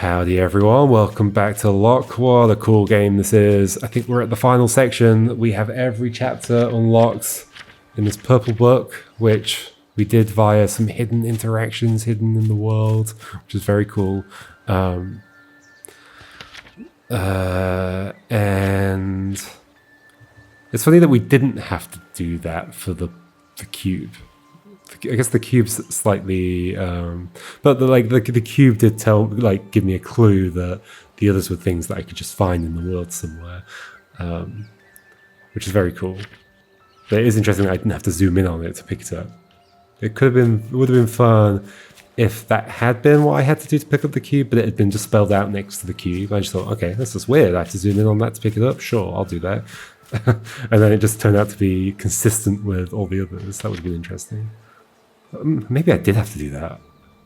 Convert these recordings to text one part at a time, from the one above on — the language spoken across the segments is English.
Howdy everyone, welcome back to Lock. What a cool game this is. I think we're at the final section. We have every chapter unlocked in this purple book, which we did via some hidden interactions hidden in the world, which is very cool. And it's funny that we didn't have to do that for the cube. I guess the cube's slightly, but the cube did give me a clue that the others were things that I could just find in the world somewhere, which is very cool. But it is interesting that I didn't have to zoom in on it to pick it up. It would have been fun if that had been what I had to do to pick up the cube, but it had been just spelled out next to the cube. I just thought, okay, that's just weird. I have to zoom in on that to pick it up. Sure, I'll do that. And then it just turned out to be consistent with all the others. That would have been interesting. Maybe I did have to do that.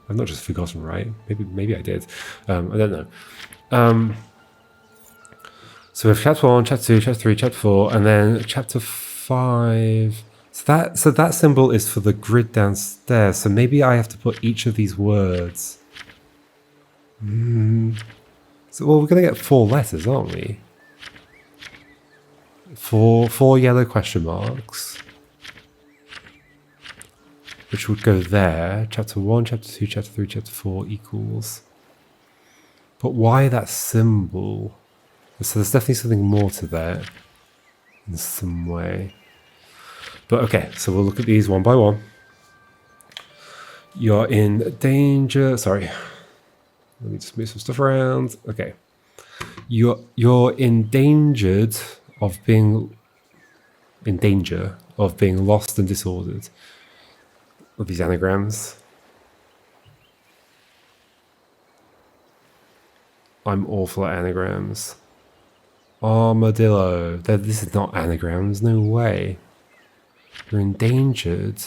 I've not just forgotten, right? Maybe I did. I don't know. So we have chapter 1, chapter 2, chapter 3, chapter 4, and then chapter 5. So that symbol is for the grid downstairs. So maybe I have to put each of these words. So we're going to get 4 letters, aren't we? Four yellow question marks, which would go there. Chapter 1, chapter 2, chapter 3, chapter 4 equals. But why that symbol? So there's definitely something more to that in some way. But okay, so we'll look at these one by one. You're in danger. Sorry. Let me just move some stuff around. Okay. You're endangered of being lost and disordered. Of these anagrams. I'm awful at anagrams. Armadillo. This is not anagrams, no way. You're endangered.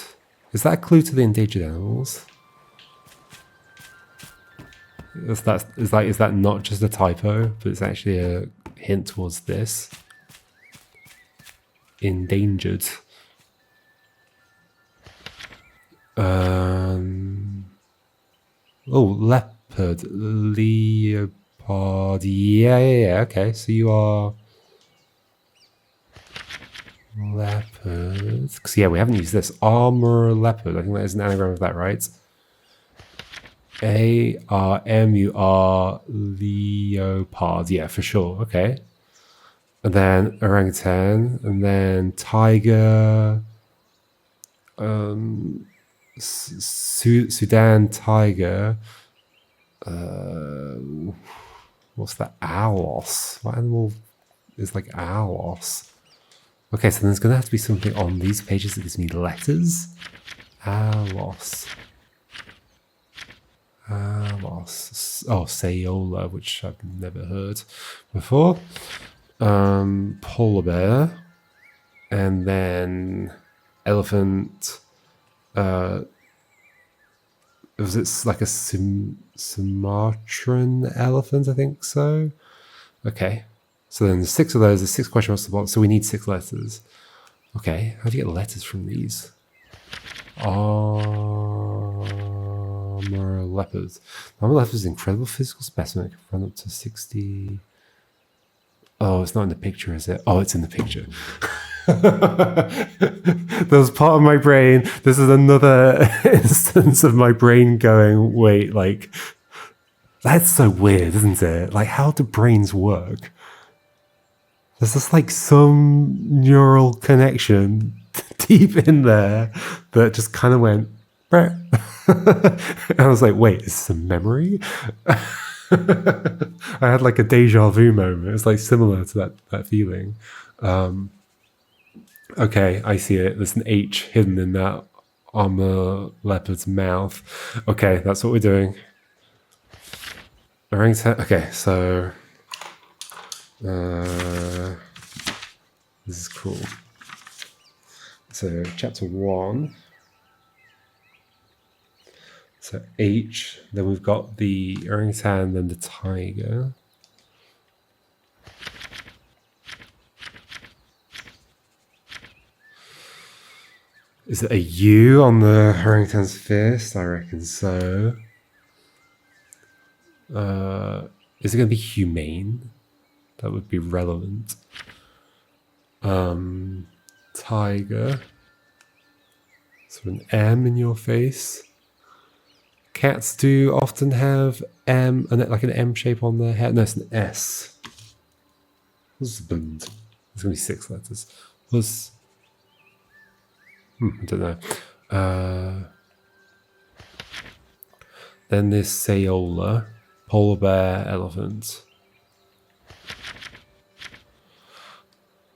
Is that a clue to the endangered animals? Is that not just a typo, but it's actually a hint towards this? Endangered. Leopard. Leopard. Yeah. Okay, so you are leopard. Because yeah, we haven't used this. Armor leopard. I think that is an anagram of that, right? ARMUR leopard. Yeah, for sure. Okay. And then orangutan, and then tiger. Sudan tiger. What's that? Owlos. What animal is like owlos? Okay, so there's gonna have to be something on these pages that gives me letters. Owlos. Oh, Sayola, which I've never heard before. Polar bear, and then elephant. Was it like a Sumatran elephant? I think so. Okay. So then there's 6 of those. There's 6 question marks at the bottom. So we need 6 letters. Okay. How do you get letters from these? Armor leopard. Armor leopard is an incredible physical specimen. It can run up to 60. Oh, it's not in the picture, is it? Oh, it's in the picture. There was part of my brain. This is another instance of my brain going, wait, like, that's so weird, isn't it? Like, how do brains work? There's just like some neural connection deep in there that just kind of went, and I was like, wait, is this a memory? I had like a deja vu moment. It's like similar to that feeling. Okay, I see it. There's an H hidden in that armor leopard's mouth. Okay, that's what we're doing. Orangutan. Okay, so this is cool. So chapter 1. So H. Then we've got the orangutan, then the tiger. Is it a U on the orangutan's fist? I reckon so. Is it going to be humane? That would be relevant. Tiger. So an M in your face. Cats do often have M, like an M shape on their head. No, it's an S. Husband. There's going to be 6 letters. I don't know. Then there's Sayola, polar bear, elephant.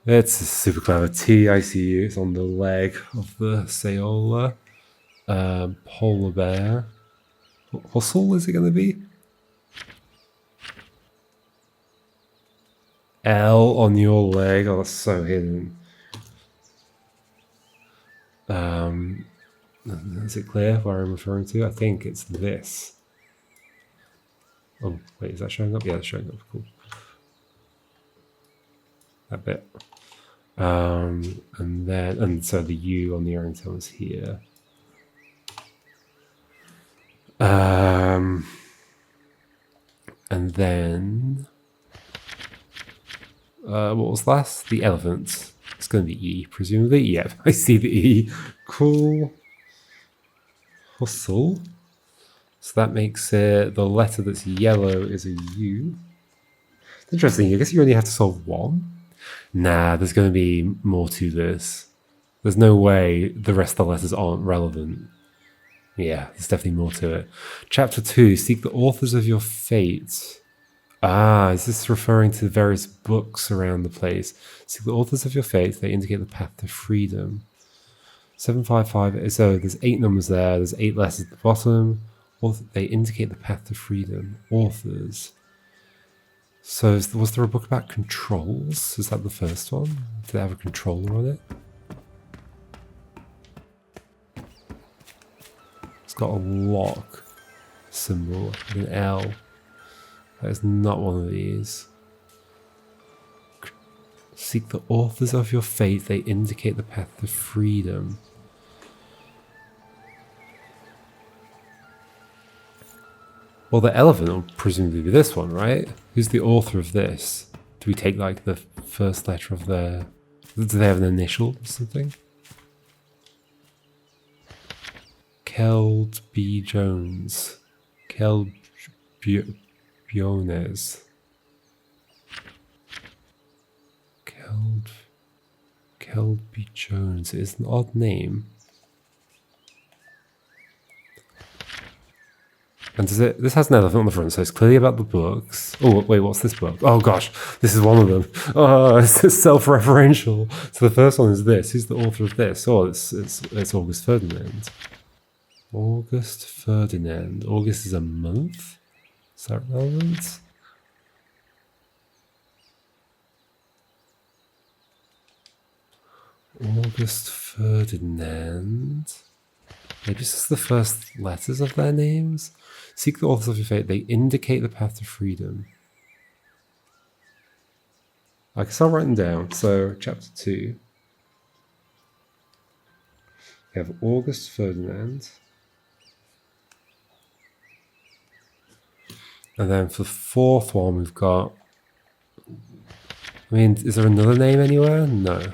It's super clever. TICU. It's on the leg of the Sayola. Polar bear. What hustle is it going to be? L on your leg. Oh, that's so hidden. Is it clear where I'm referring to? I think it's this. Oh, wait, is that showing up? Yeah, it's showing up. Cool. That bit. And so the U on the orangutan is here. And then what was last? The elephant. It's going to be E, presumably. Yeah, I see the E. Cool. Hustle. So that makes it the letter that's yellow is a U. Interesting. I guess you only have to solve one. Nah, there's going to be more to this. There's no way the rest of the letters aren't relevant. Yeah, there's definitely more to it. Chapter 2, seek the authors of your fate. Ah, is this referring to various books around the place? Seek the authors of your fate, they indicate the path to freedom. 755, so there's 8 numbers there, there's 8 letters at the bottom. They indicate the path to freedom. Authors. So was there a book about controls? Is that the first one? Did it have a controller on it? It's got a lock symbol, like an L. That is not one of these. Seek the authors of your fate. They indicate the path to freedom. Well, the elephant will presumably be this one, right? Who's the author of this? Do we take like the first letter of their... Do they have an initial or something? Keld B. Jones. Keld Biones. Keld B. Jones. It's an odd name. And this has an elephant on the front, so it's clearly about the books. Oh, wait, what's this book? Oh gosh, this is one of them. Oh, it's self-referential. So the first one is this. Who's the author of this? Oh, it's August Ferdinand. August Ferdinand. August is a month? Is that relevant? August Ferdinand. Maybe this is the first letters of their names? Seek the authors of your fate. They indicate the path to freedom. I guess I'll write them down. So, chapter 2. We have August Ferdinand. And then for the fourth one, we've got... I mean, is there another name anywhere? No.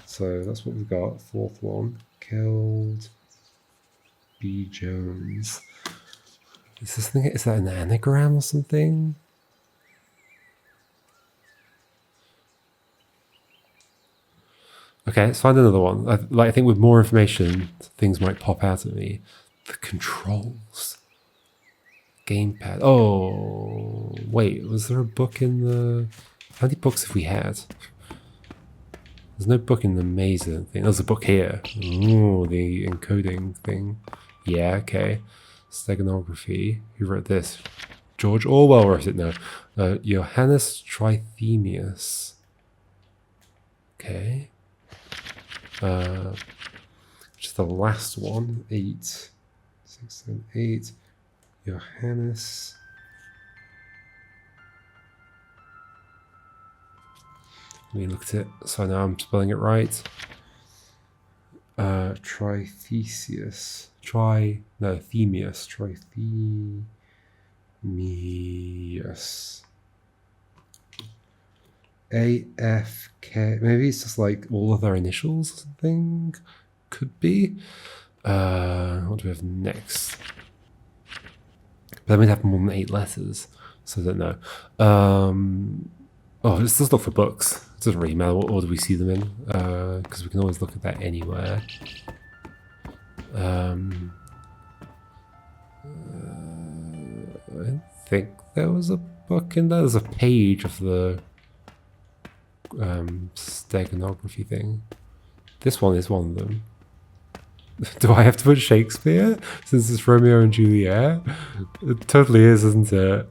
So, that's what we've got. Fourth one. Killed B. Jones. Is that an anagram or something? Okay, let's find another one. I think with more information, things might pop out at me. The controls. Gamepad. Oh, wait, was there a book in the... How many books have we had? There's no book in the maze, I don't think. There's a book here. Ooh, the encoding thing. Yeah, okay. Steganography. Who wrote this? George Orwell wrote it now. Johannes Trithemius. Okay. Which is the last one. 8, 6, 7, 8. Johannes. Let me look at it so I know I'm spelling it right. Trithesius. Themius. Yes. AFK. Maybe it's just like all of their initials or something. Could be. What do we have next? But then we'd have more than 8 letters, so I don't know. Oh, let's just look for books. It doesn't really matter what order we see them in, because we can always look at that anywhere. I think there was a book in there. There's a page of the steganography thing. This one is one of them. Do I have to put Shakespeare since it's Romeo and Juliet? It totally is, isn't it?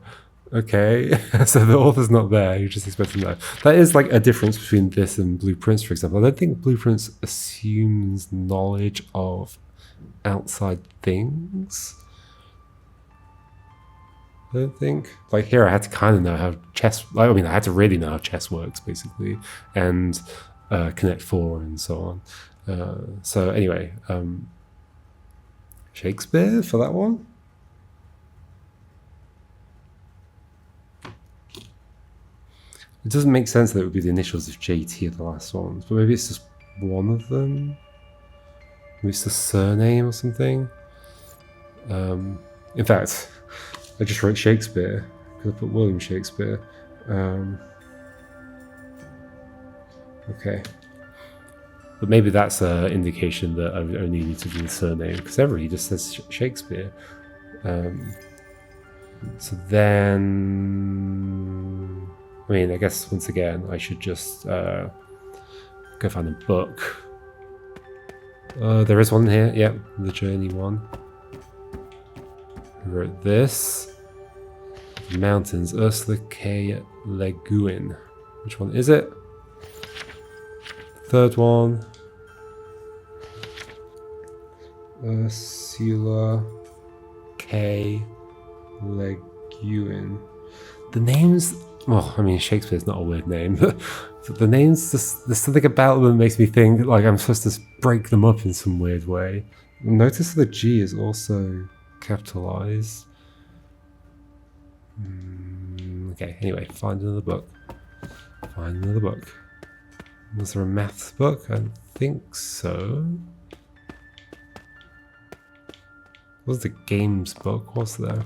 Okay, so the author's not there. You just expect to know. That is like a difference between this and Blueprints, for example. I don't think Blueprints assumes knowledge of outside things. I don't think. Like here, I had to kind of know how chess. I mean, I had to really know how chess works, basically, and Connect 4 and so on. So anyway, Shakespeare for that one. It doesn't make sense that it would be the initials of JT at the last ones, but maybe it's just one of them. Maybe it's the surname or something. In fact, I just wrote Shakespeare because I put William Shakespeare. Okay. But maybe that's an indication that I only need to do the surname, because everybody just says Shakespeare. So then, I mean, I guess once again, I should just go find a book. There is one here, yep, the Journey one. Who wrote this? The Mountains, Ursula K. Le Guin. Which one is it? Third one. Ursula K. Le Guin. The names, well, I mean, Shakespeare's not a weird name, but the names, just, there's something about them that makes me think like I'm supposed to break them up in some weird way. Notice the G is also capitalized. Okay, anyway, find another book. Find another book. Was there a maths book? I don't think so. Was the games book? Was there?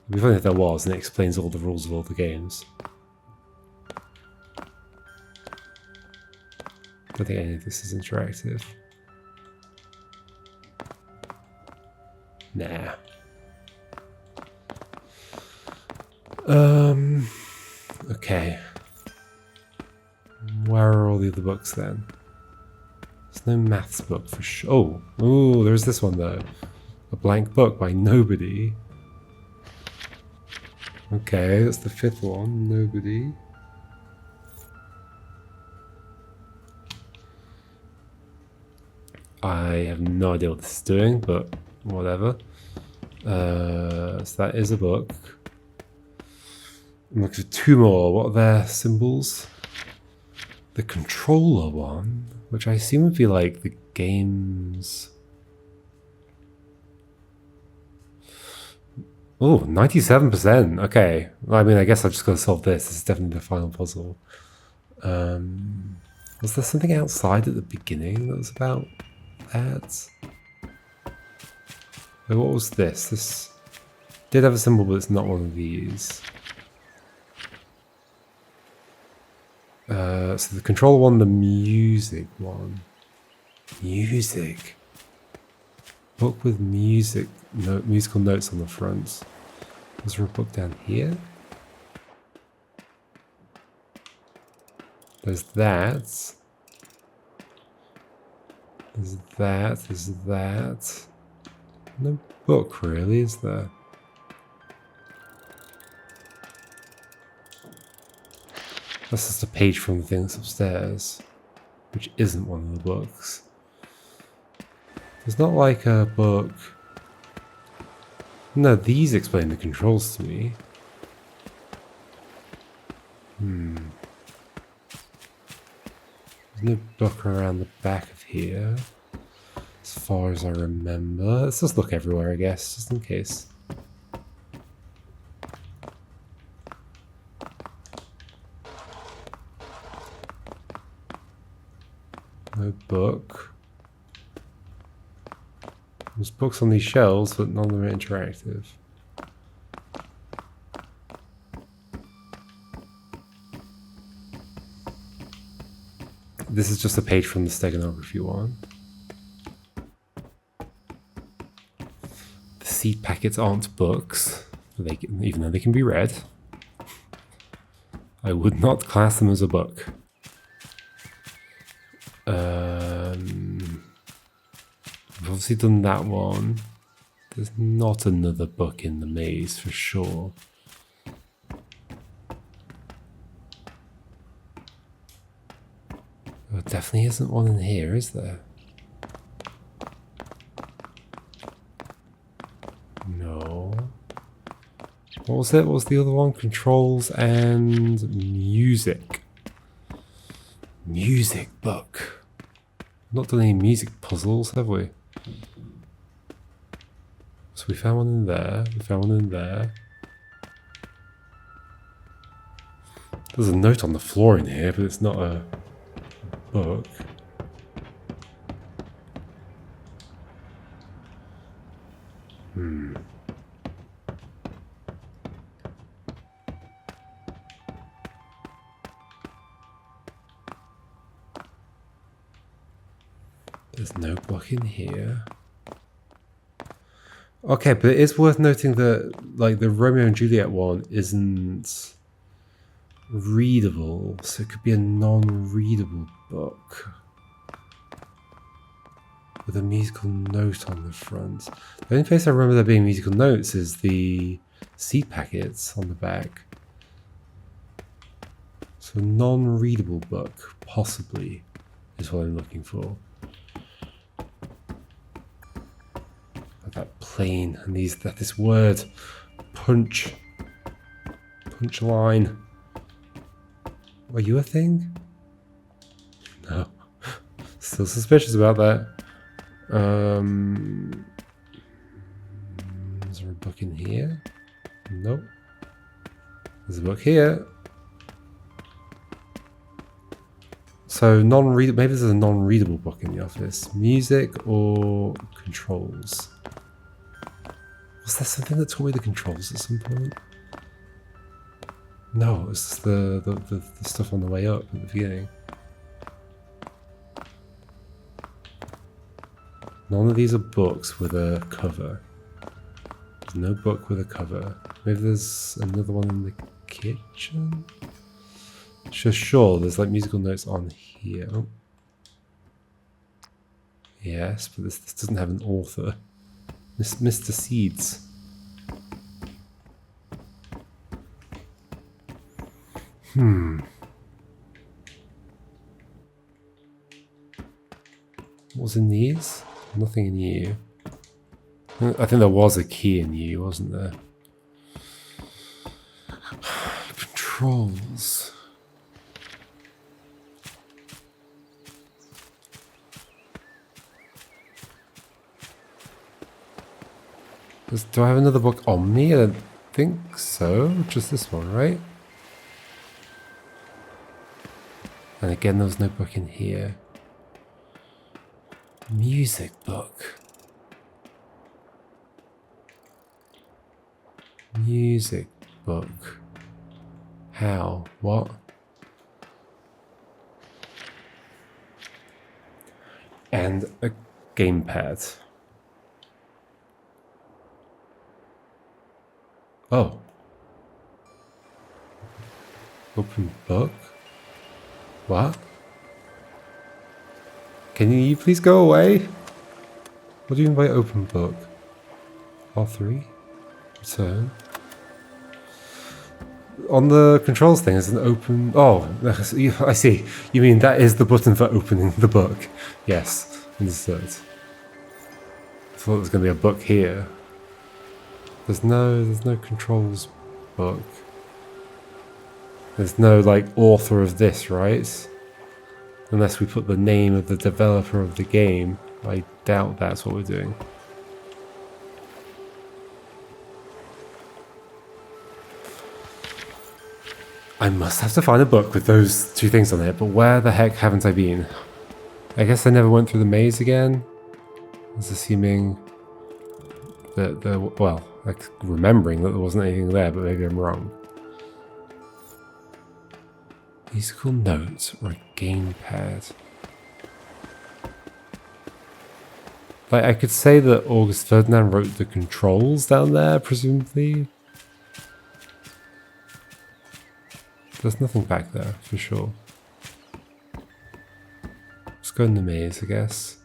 It'd be funny if there was, and it explains all the rules of all the games. I don't think any of this is interactive. Nah. Okay. Where are all the other books then? There's no maths book for sure. Oh, there's this one though. A blank book by nobody. Okay, that's the 5th one. Nobody. I have no idea what this is doing, but whatever. So that is a book. I'm looking for 2 more. What are their symbols? The controller one, which I assume would be like the games. Oh, 97%. Okay. I mean, I guess I've just got to solve this. This is definitely the final puzzle. Was there something outside at the beginning that was about that? Wait, what was this? This did have a symbol, but it's not one of these. So the controller one, the music one. Music. Book with music, musical notes on the front. Was there a book down here? There's that. There's that. There's that. No book, really, is there? That's just a page from the thing that's upstairs, which isn't one of the books. There's not like a book. No, these explain the controls to me. There's no book around the back of here. As far as I remember. Let's just look everywhere, I guess, just in case. No book. There's books on these shelves, but none of them are interactive. This is just a page from the steganography one. The seed packets aren't books, even though they can be read. I would not class them as a book. I've obviously done that one. There's not another book in the maze for sure. There definitely isn't one in here, is there? No. What was it? What was the other one? Controls and music. Music book. Not done any music puzzles, have we? So we found one in there. We found one in there. There's a note on the floor in here, but it's not a book. There's no book in here. Okay, but it is worth noting that, like, the Romeo and Juliet one isn't readable, so it could be a non-readable book with a musical note on the front. The only place I remember there being musical notes is the seed packets on the back. So a non-readable book, possibly, is what I'm looking for. That plane and this word punchline. Are you a thing? No. Still suspicious about that. Is there a book in here? Nope. There's a book here. So maybe there's a non-readable book in the office. Music or controls? Was there something that taught me the controls at some point? No, it was just the stuff on the way up at the beginning. None of these are books with a cover. There's no book with a cover. Maybe there's another one in the kitchen? Sure, there's like musical notes on here. Oh. Yes, but this doesn't have an author. Mr. Seeds. What was in these? Nothing in you. I think there was a key in you, wasn't there? Controls. Do I have another book on me? I don't think so. Just this one, right? And again, there was no book in here. Music book. Music book. How? What? And a gamepad. Oh. Open book? What? Can you please go away? What do you mean by open book? R3? Return? On the controls thing, is an open... Oh, I see. You mean that is the button for opening the book. Yes, understood. I thought there was going to be a book here. There's no controls book. There's no, like, author of this, right? Unless we put the name of the developer of the game. I doubt that's what we're doing. I must have to find a book with those two things on it, but where the heck haven't I been? I guess I never went through the maze again. I was assuming that there, well, like remembering that there wasn't anything there, but maybe I'm wrong. Musical notes or a gamepad. Like, I could say that August Ferdinand wrote the controls down there, presumably. There's nothing back there, for sure. Let's go in the maze, I guess.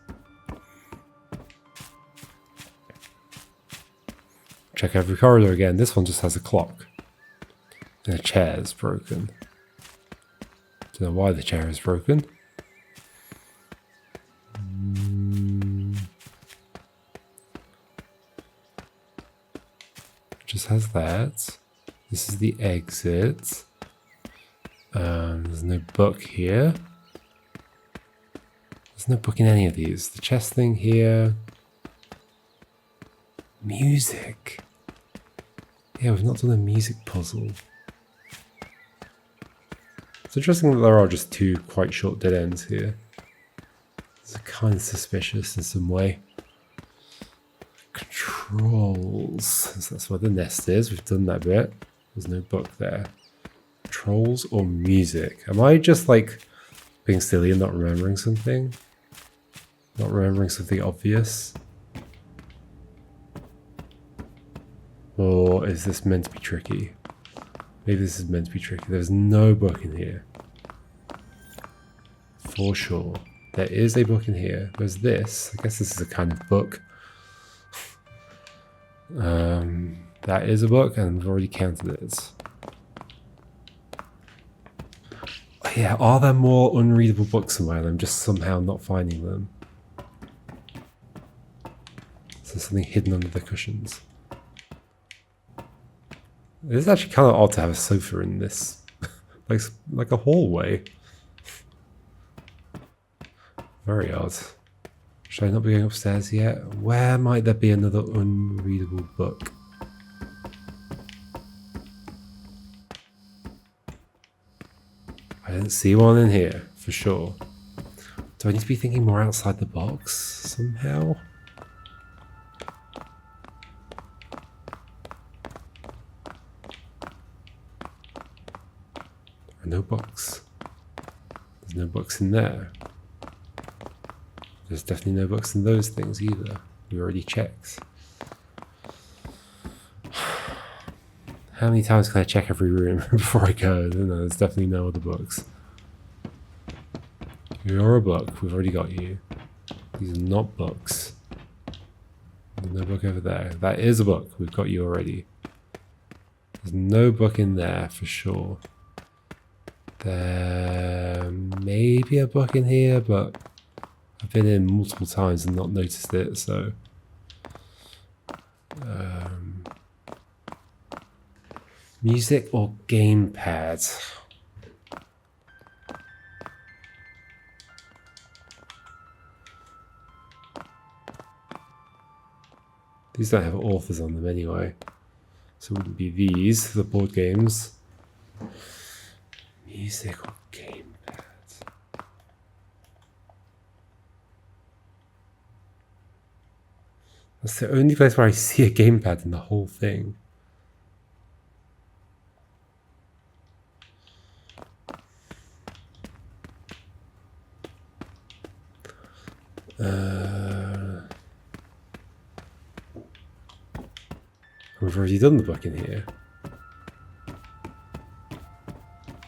Check every corridor again. This one just has a clock. And a chair's broken. Don't know why the chair is broken. Just has that. This is the exit. There's no book here. There's no book in any of these. The chest thing here. Music. Yeah, we've not done a music puzzle. It's interesting that there are just two quite short dead ends here. It's kind of suspicious in some way. Controls. So that's where the nest is. We've done that bit. There's no book there. Controls or music? Am I just like being silly and not remembering something? Not remembering something obvious? Or is this meant to be tricky? Maybe this is meant to be tricky. There's no book in here. For sure. There is a book in here. There's this. I guess this is a kind of book. That is a book, and we've already counted it. Oh, yeah, are there more unreadable books somewhere and I'm just somehow not finding them? Is there something hidden under the cushions? It is actually kind of odd to have a sofa in this, like a hallway. Very odd. Should I not be going upstairs yet? Where might there be another unreadable book? I don't see one in here, for sure. Do I need to be thinking more outside the box, somehow? There are no books. There's no books in there. There's definitely no books in those things either. We already checked. How many times can I check every room before I go? I don't know, there's definitely no other books. You're a book, we've already got you. These are not books. There's no book over there. That is a book, we've got you already. There's no book in there for sure. There may be a book in here, but I've been in multiple times and not noticed it, so... music or gamepad? These don't have authors on them anyway, so it wouldn't be these, the board games. Music or gamepad? That's the only place where I see a gamepad in the whole thing. We've already done the book in here.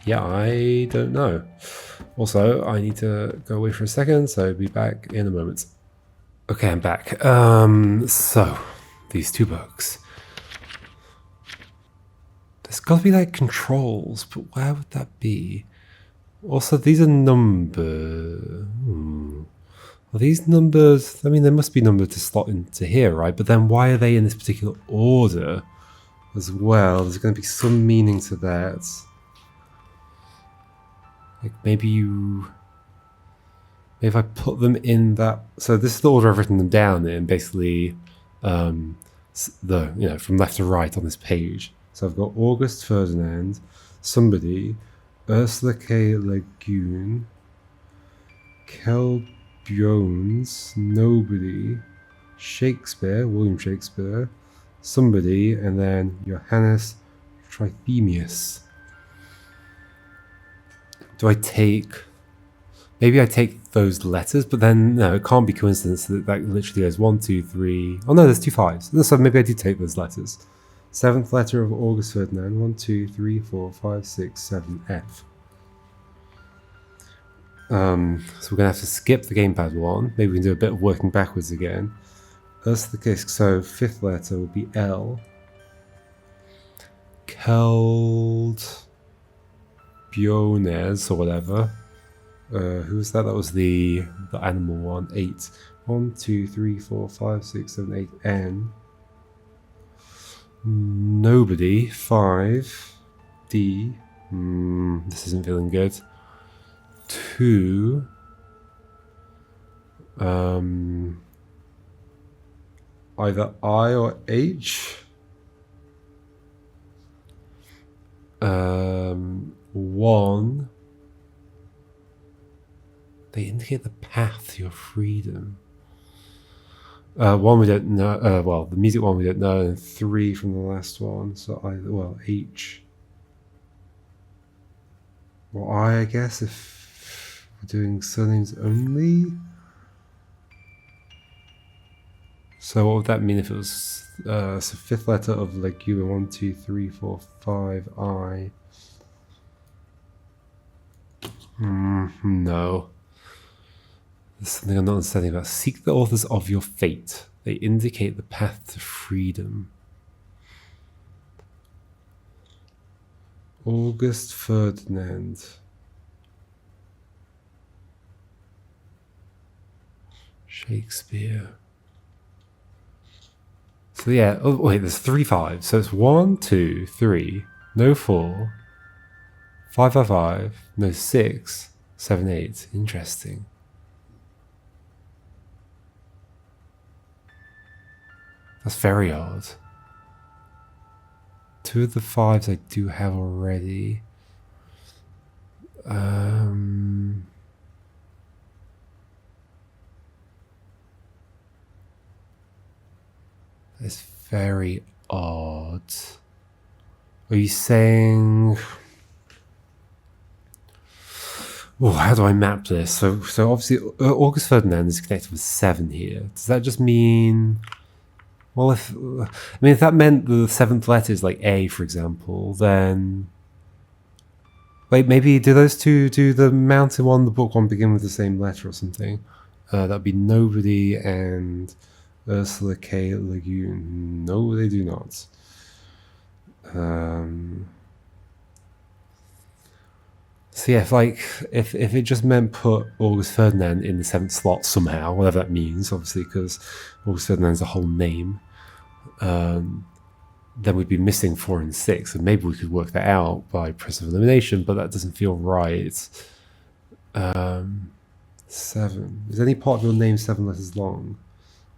Yeah, I don't know. Also, I need to go away for a second, so be back in a moment. Okay, I'm back. So, these two books. There's got to be like controls, but where would that be? Also, these are number... Are these numbers? I mean, they must be numbered to slot into here, right? But then why are they in this particular order as well? There's going to be some meaning to that. Like maybe if I put them in that, so this is the order I've written them down in, basically, from left to right on this page. So I've got August Ferdinand, somebody, Ursula K. Le Guin, Kel Jones, nobody, Shakespeare, William Shakespeare, somebody, and then Johannes Trithemius. Do I take... Maybe I take those letters, but then, no, it can't be coincidence that that literally goes 1, 2, 3... Oh no, there's 2 5s. So maybe I do take those letters. 7th letter of August Ferdinand, 1, 2, 3, 4, 5, 6, 7, F. So we're going to have to skip the gamepad one. Maybe we can do a bit of working backwards again. That's the case. So 5th letter will be L. Keld Biones or whatever. Who was that? That was the animal one. 8. 1, 2, 3, 4, 5, 6, 7, 8, N. Nobody. 5. D. This isn't feeling good. 2. Either I or H. 1. They indicate the path to your freedom. 1 we don't know. Well, the music one we don't know, and 3 from the last one. So H. Or I guess if we're doing surnames only. So what would that mean if it was so 5th letter of Legume? 1, 2, 3, 4, 5. I. No. There's something I'm not understanding about. Seek the authors of your fate. They indicate the path to freedom. August Ferdinand. Shakespeare. So yeah, oh wait, there's 3 5s. So it's 1, 2, 3, no 4, 5, 5, 5, no 6, 7, 8. Interesting. That's very odd. 2 of the 5s I do have already. It's very odd. Are you saying... Oh, how do I map this? So obviously August Ferdinand is connected with 7 here. Does that just mean... Well, if that meant the 7th letter is like A, for example, then... Wait, maybe do those two, do the mountain one, the book one begin with the same letter or something? That'd be Nobody and Ursula K. Lagoon. No, they do not. So yeah, if it just meant put August Ferdinand in the 7th slot somehow, whatever that means, obviously, because August Ferdinand is a whole name, then we'd be missing 4 and 6, and maybe we could work that out by process of elimination, but that doesn't feel right. 7. Is any part of your name 7 letters long?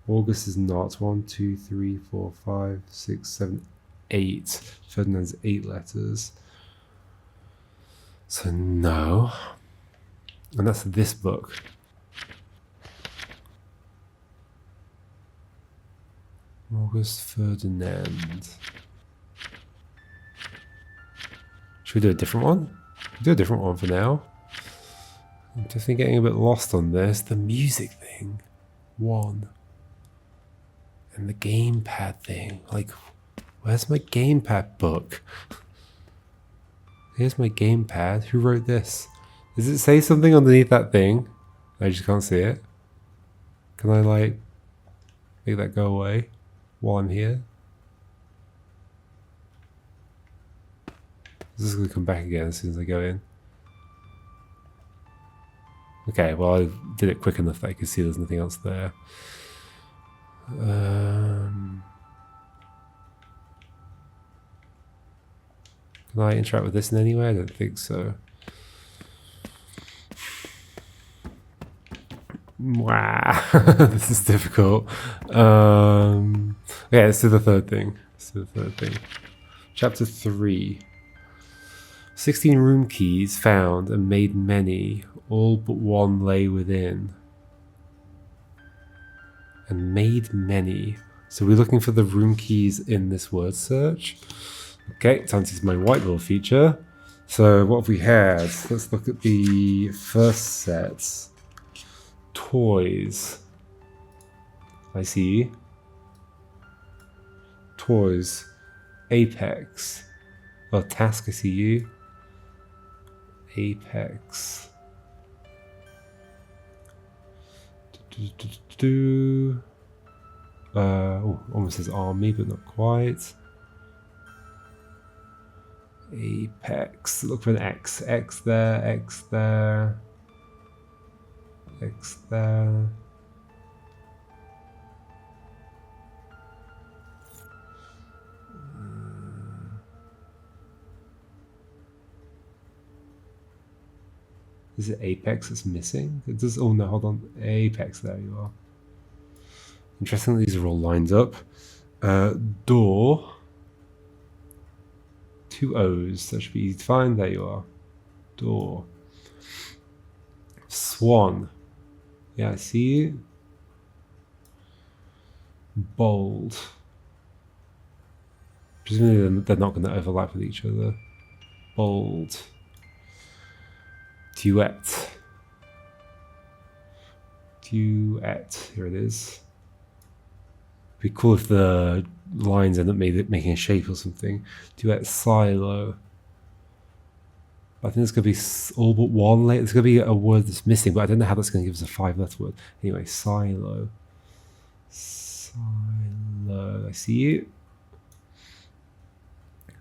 August is not. 1, 2, 3, 4, 5, 6, 7, 8. Ferdinand's 8 letters. So no. And that's this book. August Ferdinand. Should we do a different one? Do a different one for now. I'm definitely getting a bit lost on this. The music thing. 1. And the gamepad thing. Like, where's my gamepad book? Here's my gamepad. Who wrote this? Does it say something underneath that thing? I just can't see it. Can I, like, make that go away while I'm here? This is going to come back again as soon as I go in. Okay, well, I did it quick enough that I could see there's nothing else there. Can I interact with this in any way? I don't think so. Wow, this is difficult. Okay, let's do the third thing. Chapter 3. 16 room keys found and made many. All but one lay within. And made many. So we're looking for the room keys in this word search. Okay, time to use my whiteboard feature. So what have we had? Let's look at the first set. Toys. I see. Toys. Apex. Oh, task, I see you. Apex. Oh, almost says army, but not quite. Apex. Look for an X. X there, X there. X there. Is it Apex that's missing? It does. Oh no, hold on. Apex, there you are. Interestingly, these are all lined up. Door. 2 O's. That should be easy to find. There you are. Door. Swan. Yeah, I see you. Bold. Presumably they're not going to overlap with each other. Bold. Duet. Duet. Here it is. It'd be cool if the lines end up making a shape or something. Duet silo. I think there's going to be all but one later. There's going to be a word that's missing, but I don't know how that's going to give us a 5-letter word. Anyway, silo. Silo. I see you.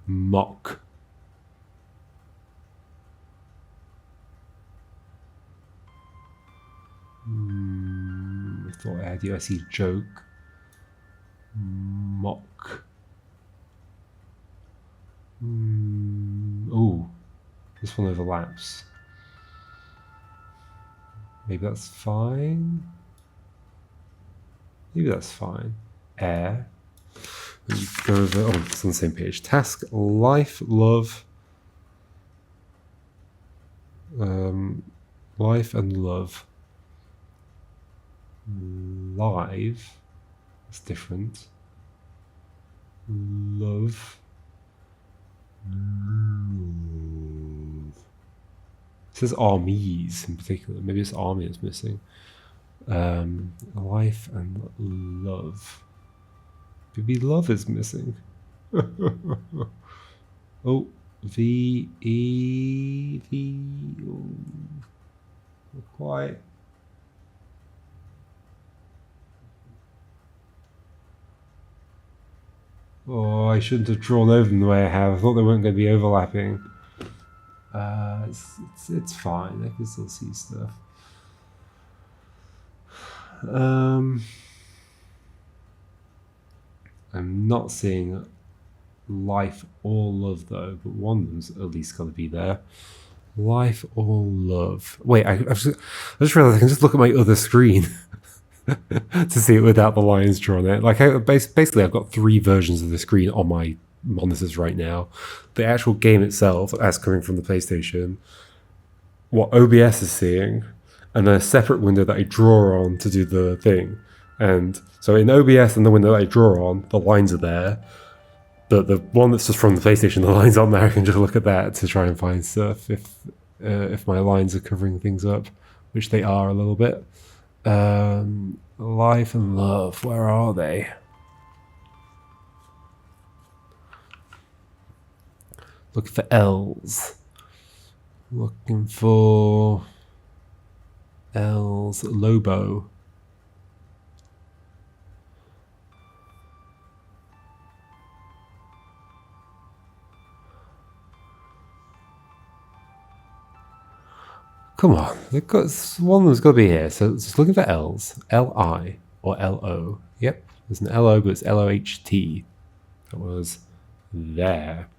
Mock. I thought I had you. I see joke. Mock. Oh, this one overlaps. Maybe that's fine. Maybe that's fine. Air. Go over. Oh, it's on the same page. Task, life, love. Life and love. Live. That's different. Love. It says armies in particular. Maybe it's army that's missing. Life and love. Maybe love is missing. Oh, V, E, V. Oh, not quite. Oh, I shouldn't have drawn over them the way I have. I thought they weren't going to be overlapping. It's fine. I can still see stuff. I'm not seeing life or love though, but one of them's at least got to be there. Life or love. Wait, I just realized I can just look at my other screen to see it without the lines drawn in. Like, basically, I've got 3 versions of the screen on my monitors right now. The actual game itself, as coming from the PlayStation, what OBS is seeing, and then a separate window that I draw on to do the thing. And so in OBS and the window that I draw on, the lines are there. But the one that's just from the PlayStation, the lines aren't there. I can just look at that to try and find stuff if my lines are covering things up, which they are a little bit. Life and love, where are they? Looking for L's. Looking for L's. Lobo. Come on, one of them's got to be here. So just looking for L's. L-I or L-O. Yep, there's an L-O, but it's L-O-H-T. That was there.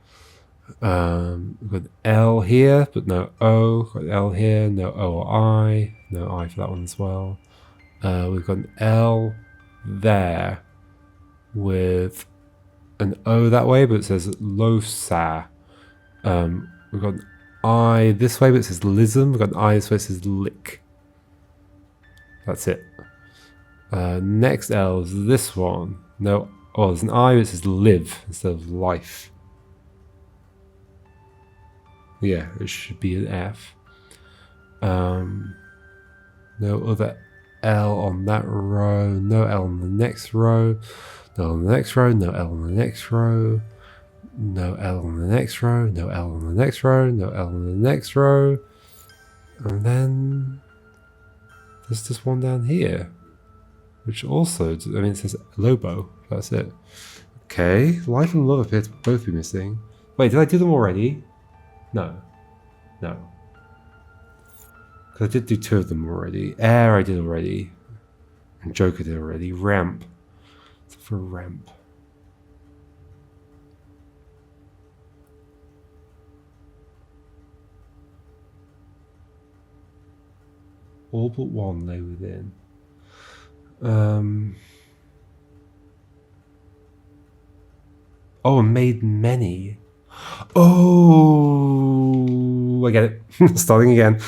We've got L here, but no O. Got L here, no O or I. No I for that one as well. We've got an L there with an O that way, but it says Losa. We've got an I this way, but it says Lism. We've got an I this way, it says Lick. That's it. Next L is this one. No, oh, there's an I, but it says Live instead of Life. Yeah, it should be an F. No other L on that row. No L on the next row. No L on the next row. No L on the next row. No L on the next row. No L on the next row. No L on the next row. And then there's this one down here, which also, I mean, it says Lobo. That's it. Okay, Life and Love appear to both be missing. Wait, did I do them already? No. No. Because I did do 2 of them already. Air I did already. And Joker did already. Ramp. So for ramp. All but one lay within. Oh, and made many. Oh, I get it. Starting again.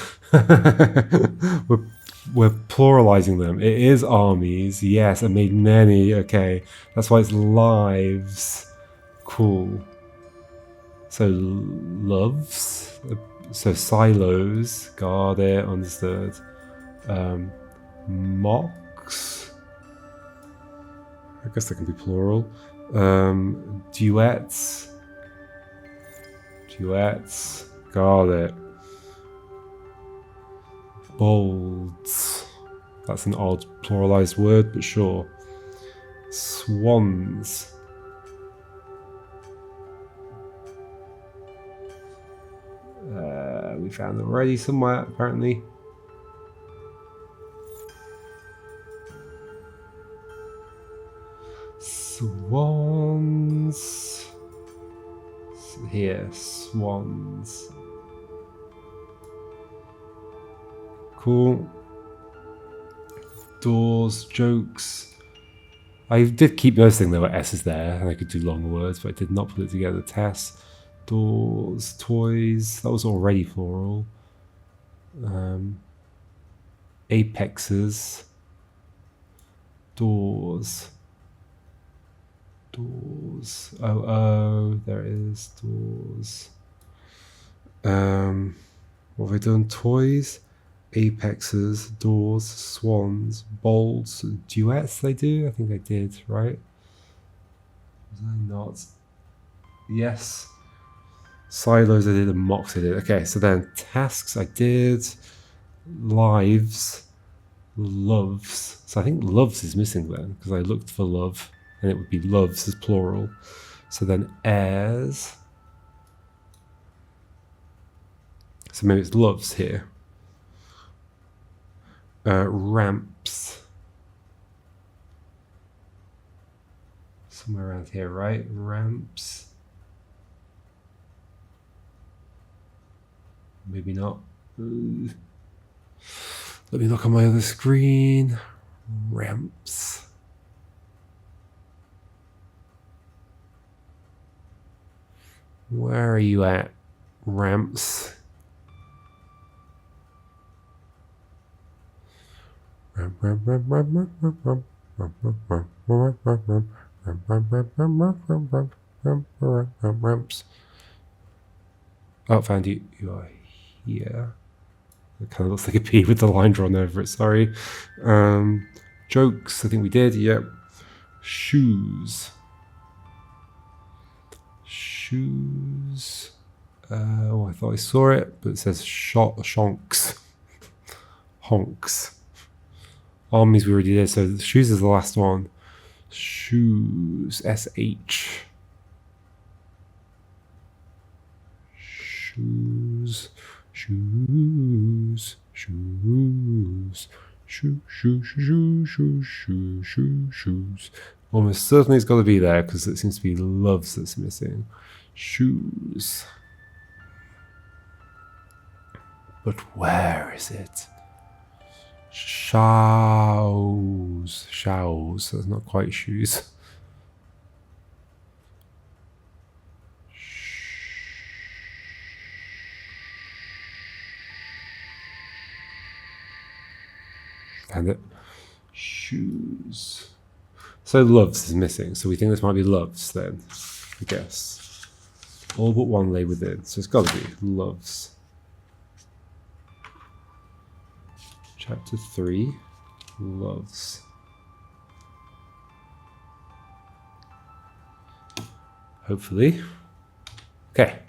we're pluralizing them. It is armies, yes, and made many. Okay, that's why it's lives. Cool. So loves. So silos. Got it. Understood. Mocks. I guess that can be plural. Duets. Duets. Got it. Bolds. That's an odd pluralized word, but sure. Swans. We found them already somewhere, apparently. Swans. Here, swans. Cool. Doors, jokes. I did keep noticing there were S's there, and I could do long words, but I did not put it together. Tests, doors, toys. That was already plural. Apexes. Doors. Doors. Oh, there it is. Doors. What have I done? Toys, apexes, doors, swans, bolts, duets. They do. I think I did. Right? Was I not? Yes. Silos I did and mocks I did. Okay, so then tasks I did. Lives, loves. So I think loves is missing then because I looked for love. And it would be loves as plural. So then heirs. So maybe it's loves here. Ramps. Somewhere around here, right? Ramps. Maybe not. Let me look on my other screen. Ramps. Where are you at, ramps? Ramps. Oh, found you. You are here. It kind of looks like a P with the line drawn over it. Sorry. Jokes. I think we did. Yep. Shoes. Shoes. Oh, I thought I saw it, but it says shonks. Honks. Armies we already did, so shoes is the last one. Shoes. SH. Shoes. Shoes. Shoes. Shoes. Almost certainly it's got to be there because it seems to be loves that's missing. Shoes. But where is it? Shows. Shows. That's not quite shoes. Found it. Shoes. So loves is missing. So we think this might be loves then, I guess. All but one lay within. So it's got to be loves. Chapter 3. Loves. Hopefully. Okay.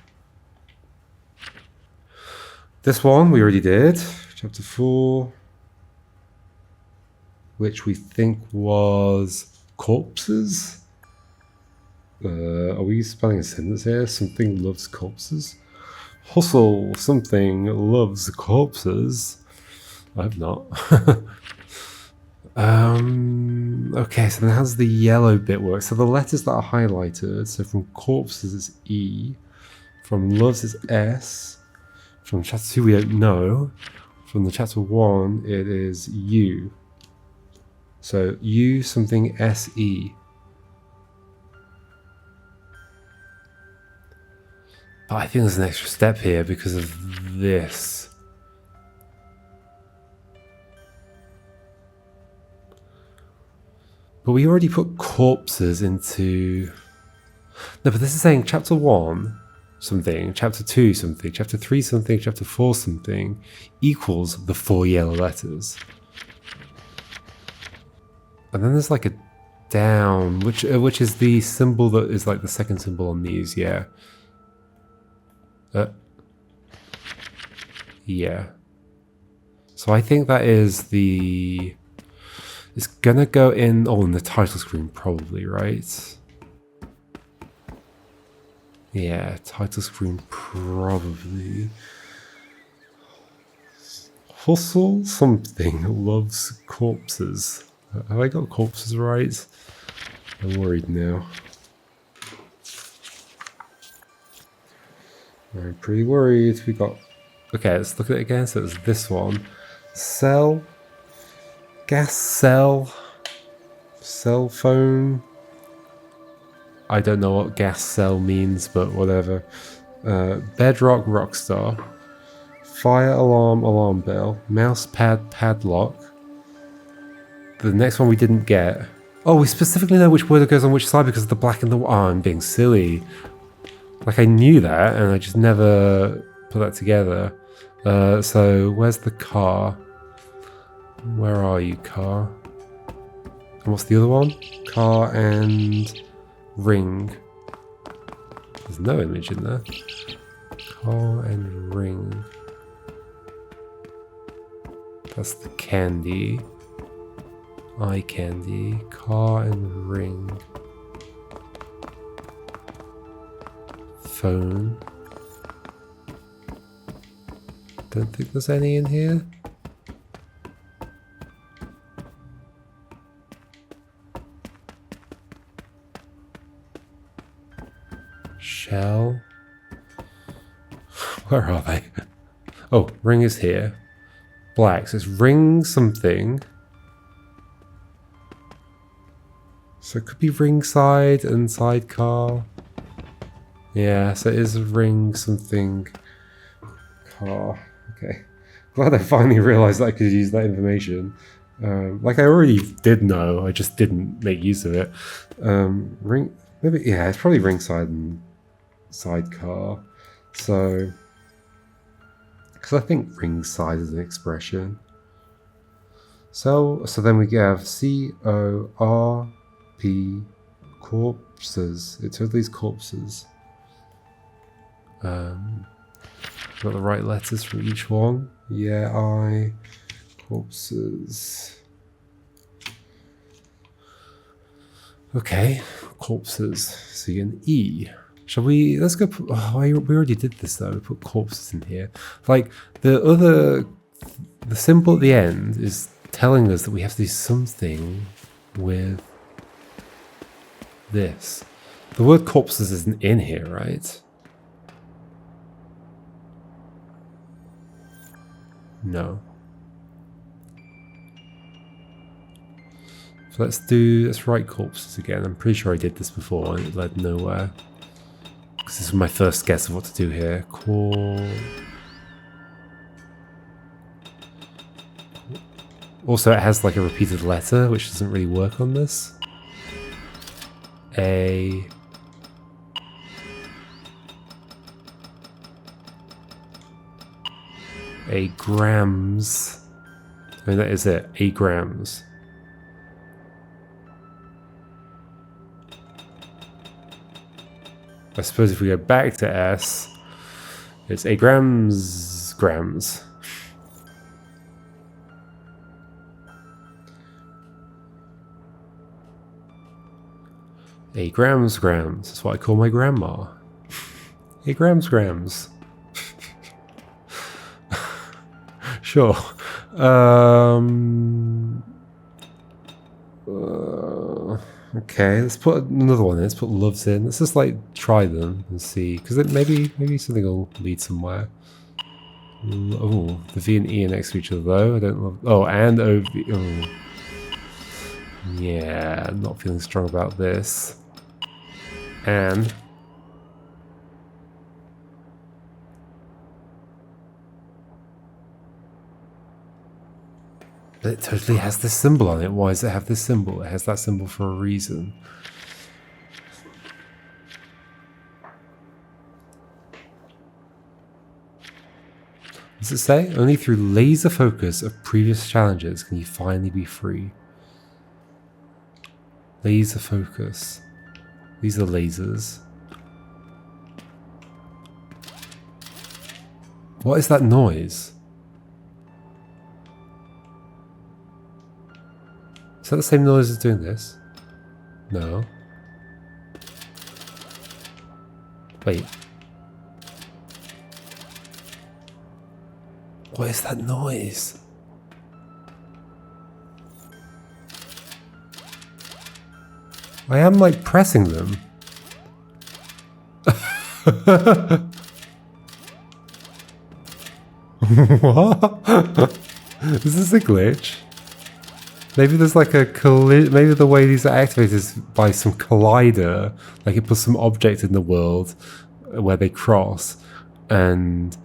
This one we already did. Chapter 4. Which we think was corpses. Are we spelling a sentence here? Something loves corpses. Hustle. Something loves corpses. I hope not. Okay, so then how's the yellow bit work? So the letters that are highlighted, so from corpses it's E, from loves it's S, from chapter 2 we don't know, from the chapter 1 it is U. So U something SE. But I think there's an extra step here because of this. But we already put corpses into... No, but this is saying chapter 1 something, chapter 2 something, chapter 3 something, chapter 4 something equals the 4 yellow letters. And then there's like a down, which is the symbol that is like the second symbol on these, yeah. Yeah. So I think that is the... It's gonna go in the title screen probably, right? Yeah, title screen probably. Hustle something loves corpses. Have I got corpses right? I'm worried now. I'm pretty worried. We got... Okay, let's look at it again. So it's this one. Cell. Gas cell. Cell phone. I don't know what gas cell means, but whatever. Bedrock Rockstar. Fire alarm alarm bell. Mouse pad padlock. The next one we didn't get. Oh, we specifically know which word goes on which side because of the black and the... Oh, I'm being silly. Like I knew that and I just never put that together. So where's the car? Where are you, car? And what's the other one? Car and ring. There's no image in there. Car and ring. That's the candy. Eye candy. Car and ring. Phone. Don't think there's any in here. Shell. Where are they? Oh, ring is here. Black. So it's ring something. So it could be ringside and sidecar. Yeah, so it is ring something car. Okay. Glad I finally realized that I could use that information. Like I already did know, I just didn't make use of it. Ring, maybe, yeah, it's probably ringside and sidecar. So, because I think ringside is an expression. So then we have C-O-R-P, corpses. It totally is corpses. Got the right letters for each one. Yeah, I, corpses. Okay, corpses. So you get an E. Shall we? Let's go. We already did this though. We put corpses in here. Like the symbol at the end is telling us that we have to do something with this. The word corpses isn't in here, right? No. So let's write corpses again. I'm pretty sure I did this before and it led nowhere. Because this is my first guess of what to do here. Also, it has like a repeated letter, which doesn't really work on this. Grams. I mean, that is it. Grams. I suppose if we go back to S, it's grams. Grams. That's what I call my grandma. Grams. Sure. Okay, let's put another one in. Let's put loves in. Let's just like try them and see, because maybe something will lead somewhere. Oh, the V and E are next to each other though. I don't love. Oh, and OV. Oh. Yeah, I'm not feeling strong about this. And but it totally has this symbol on it. Why does it have this symbol? It has that symbol for a reason. What does it say? Only through laser focus of previous challenges can you finally be free. Laser focus. These are lasers. What is that noise? Is that the same noise as doing this? No. Wait. What is that noise? I am like pressing them. What? Is this a glitch? Maybe there's like a maybe the way these are activated is by some collider, like it puts some object in the world where they cross, and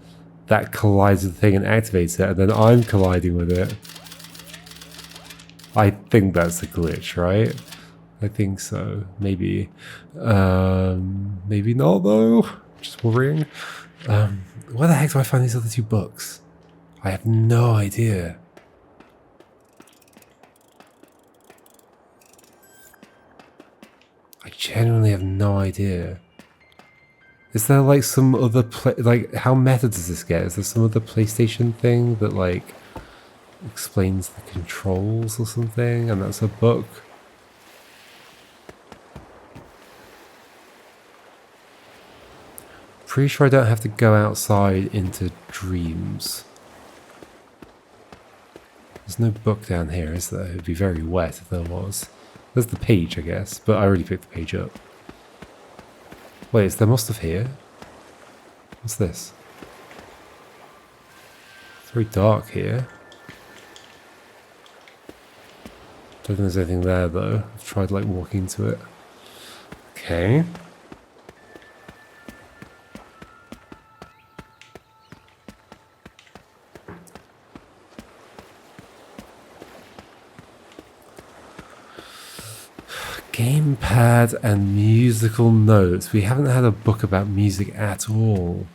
that collides with the thing and activates it, and then I'm colliding with it. I think that's a glitch, right? I think so. Maybe. Maybe not though. Just worrying. Where the heck do I find these other two books? I have no idea. I genuinely have no idea. Is there like some other like how meta does this get? Is there some other PlayStation thing that like explains the controls or something, and that's a book? Pretty sure I don't have to go outside into dreams. There's no book down here, is there? It'd be very wet if there was. There's the page, I guess, but I already picked the page up. Wait, is there more stuff here? What's this? It's very dark here. Don't think there's anything there though. I've tried like walking to it. Okay. Gamepad and musical notes. We haven't had a book about music at all.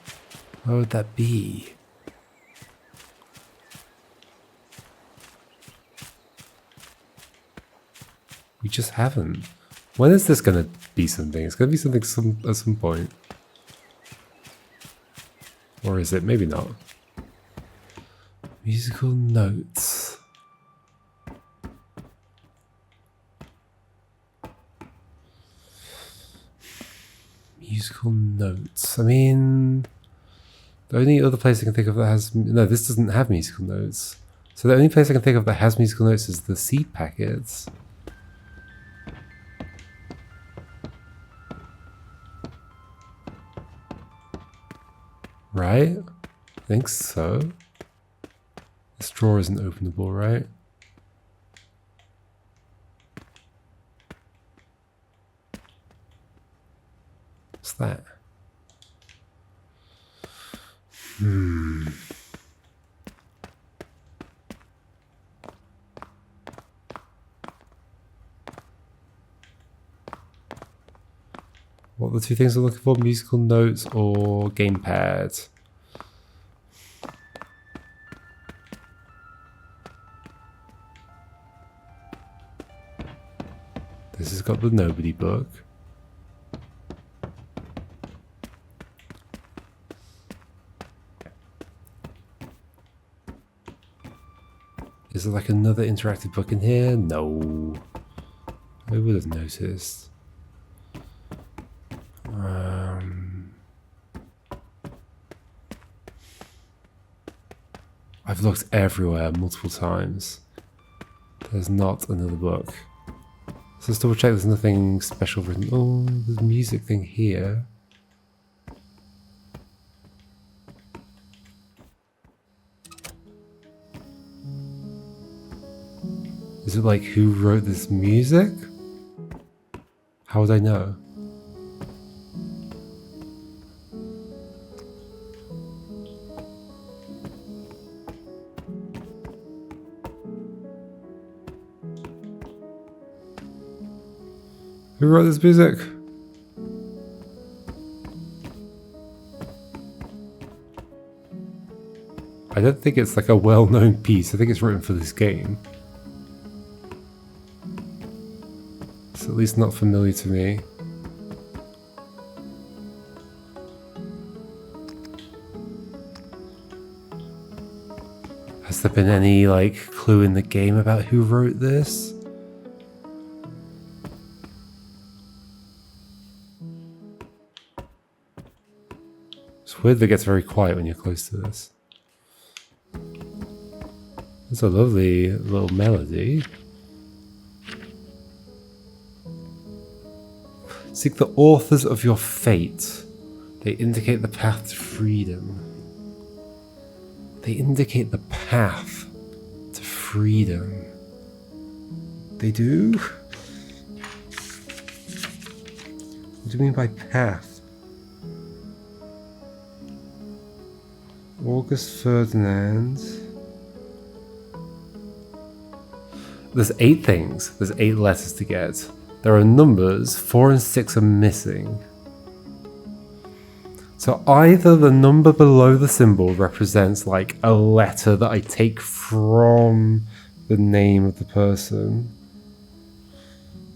Where would that be? We just haven't. When is this going to be something? It's going to be something at some point. Or is it? Maybe not. Musical notes. Musical notes. I mean, the only other place I can think of that has... No, this doesn't have musical notes. So the only place I can think of that has musical notes is the seed packets. Right? I think so. This drawer isn't openable, right? What are the two things I'm looking for? Musical notes or gamepad? This has got the Nobody book. Is there like another interactive book in here? No. I would have noticed. I've looked everywhere multiple times. There's not another book. So let's double check there's nothing special written. Oh, there's a music thing here. Is it like who wrote this music? How would I know? Who wrote this music? I don't think it's like a well-known piece. I think it's written for this game. It's at least not familiar to me. Has there been any like clue in the game about who wrote this? It's weird that it gets very quiet when you're close to this. It's a lovely little melody. Seek the authors of your fate. They indicate the path to freedom. They indicate the path to freedom. They do? What do you mean by path? August Ferdinand. There's 8 things. There's 8 letters to get. There are numbers. 4 and 6 are missing. So either the number below the symbol represents like a letter that I take from the name of the person,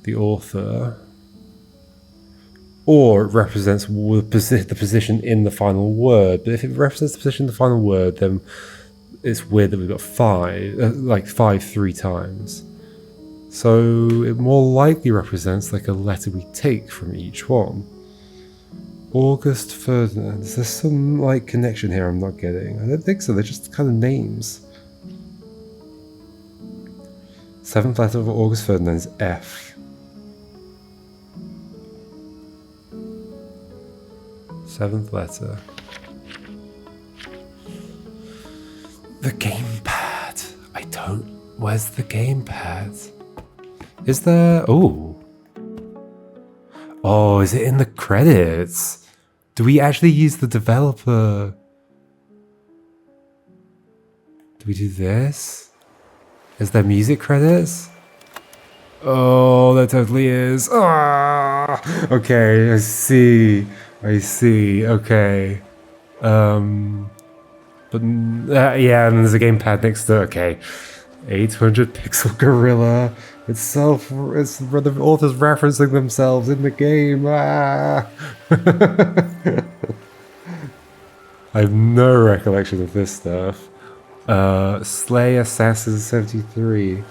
the author, or it represents the position in the final word. But if it represents the position in the final word, then it's weird that we've got 5, like 5 3 times. So it more likely represents like a letter we take from each one. August Ferdinand. Is there some like connection here I'm not getting? I don't think so. They're just kind of names. 7th letter of August Ferdinand is F. 7th letter. The gamepad. I don't. Where's the gamepad? Is there? Oh. Oh, is it in the credits? Do we actually use the developer? Do we do this? Is there music credits? Oh, there totally is. Ah, okay, I see. I see. Okay. But yeah, and there's a gamepad next to. Okay. 800 pixel gorilla. It's the authors referencing themselves in the game. Ah. I have no recollection of this stuff. Slay Assassin 73.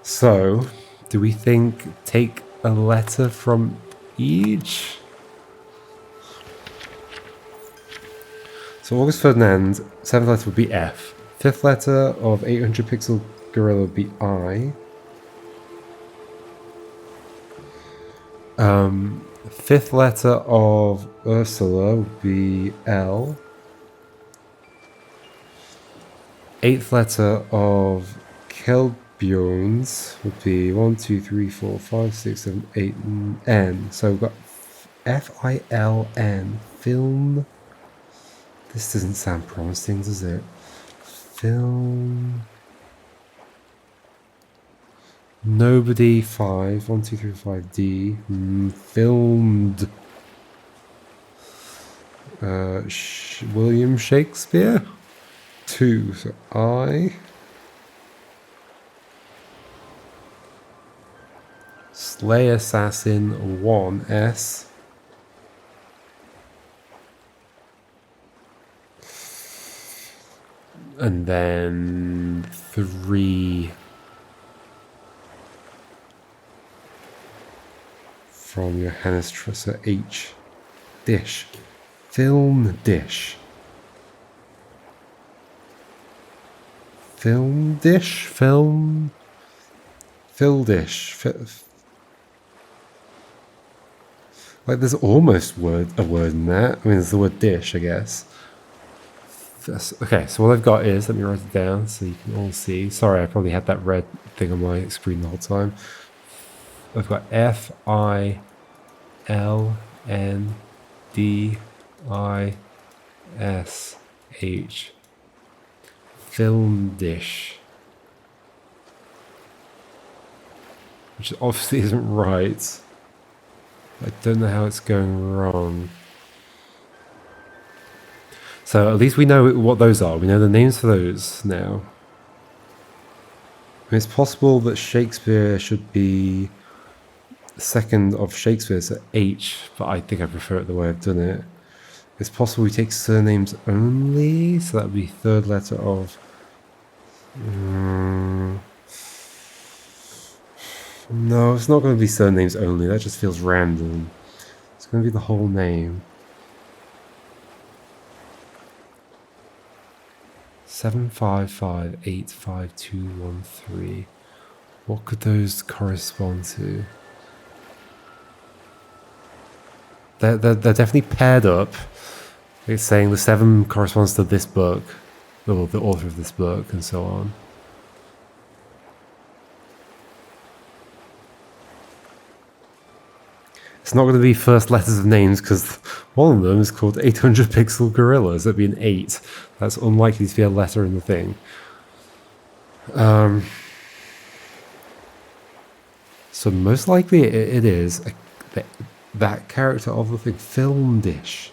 So, do we think take a letter from each? So August Ferdinand, 7th letter would be F. 5th letter of 800 pixel gorilla would be I. 5th letter of Ursula would be L. 8th letter of Kill Bjorns would be 1, 2, 3, 4, 5, 6, 7, 8, N. So we've got Filn. Film. This doesn't sound promising, does it? Film. Nobody 5. 1, 2, 3, 5, D. Filmed. William Shakespeare. 2. So I. Slay Assassin 1 S. And then 3 from Johannes Trusser H. Dish. Film dish. Film dish? Film. Phil dish. Like there's almost a word in that. I mean, there's the word dish, I guess. Okay, so what I've got is, let me write it down so you can all see. Sorry, I probably had that red thing on my screen the whole time. I've got FILNDISH. Film dish. Which obviously isn't right. I don't know how it's going wrong. So at least we know what those are. We know the names for those now. It's possible that Shakespeare should be the second of Shakespeare, so H, but I think I prefer it the way I've done it. It's possible we take surnames only, so that would be third letter of... No, it's not going to be surnames only. That just feels random. It's going to be the whole name. 755852213. What could those correspond to? They're definitely paired up. It's saying the 7 corresponds to this book, or the author of this book, and so on. It's not going to be first letters of names because one of them is called 800 Pixel Gorillas. That'd be an 8. That's unlikely to be a letter in the thing. So most likely it is that character of the thing. Film dish.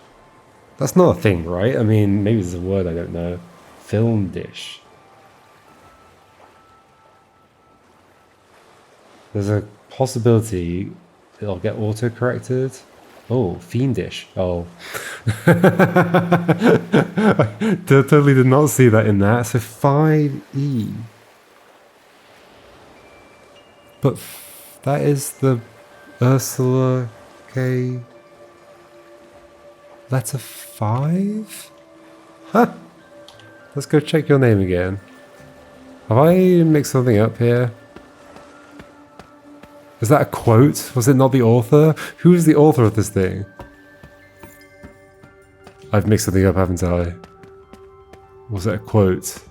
That's not a thing, right? I mean, maybe it's a word I don't know. Film dish. There's a possibility it'll get auto-corrected. Oh, fiendish. Oh. I totally did not see that in that. So 5E. But that is the Ursula K. Letter 5? Huh. Let's go check your name again. Have I mixed something up here? Is that a quote? Was it not the author? Who is the author of this thing? I've mixed something up, haven't I? Was it a quote?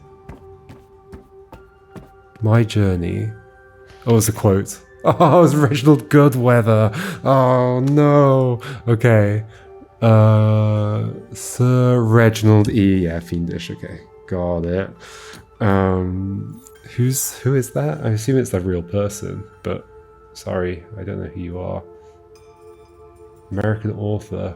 My journey. Oh, it's a quote. Oh, it's Reginald Goodweather. Oh, no. Okay. Sir Reginald E. Yeah, fiendish. Okay. Got it. Who is that? I assume it's a real person, but... Sorry, I don't know who you are. American author.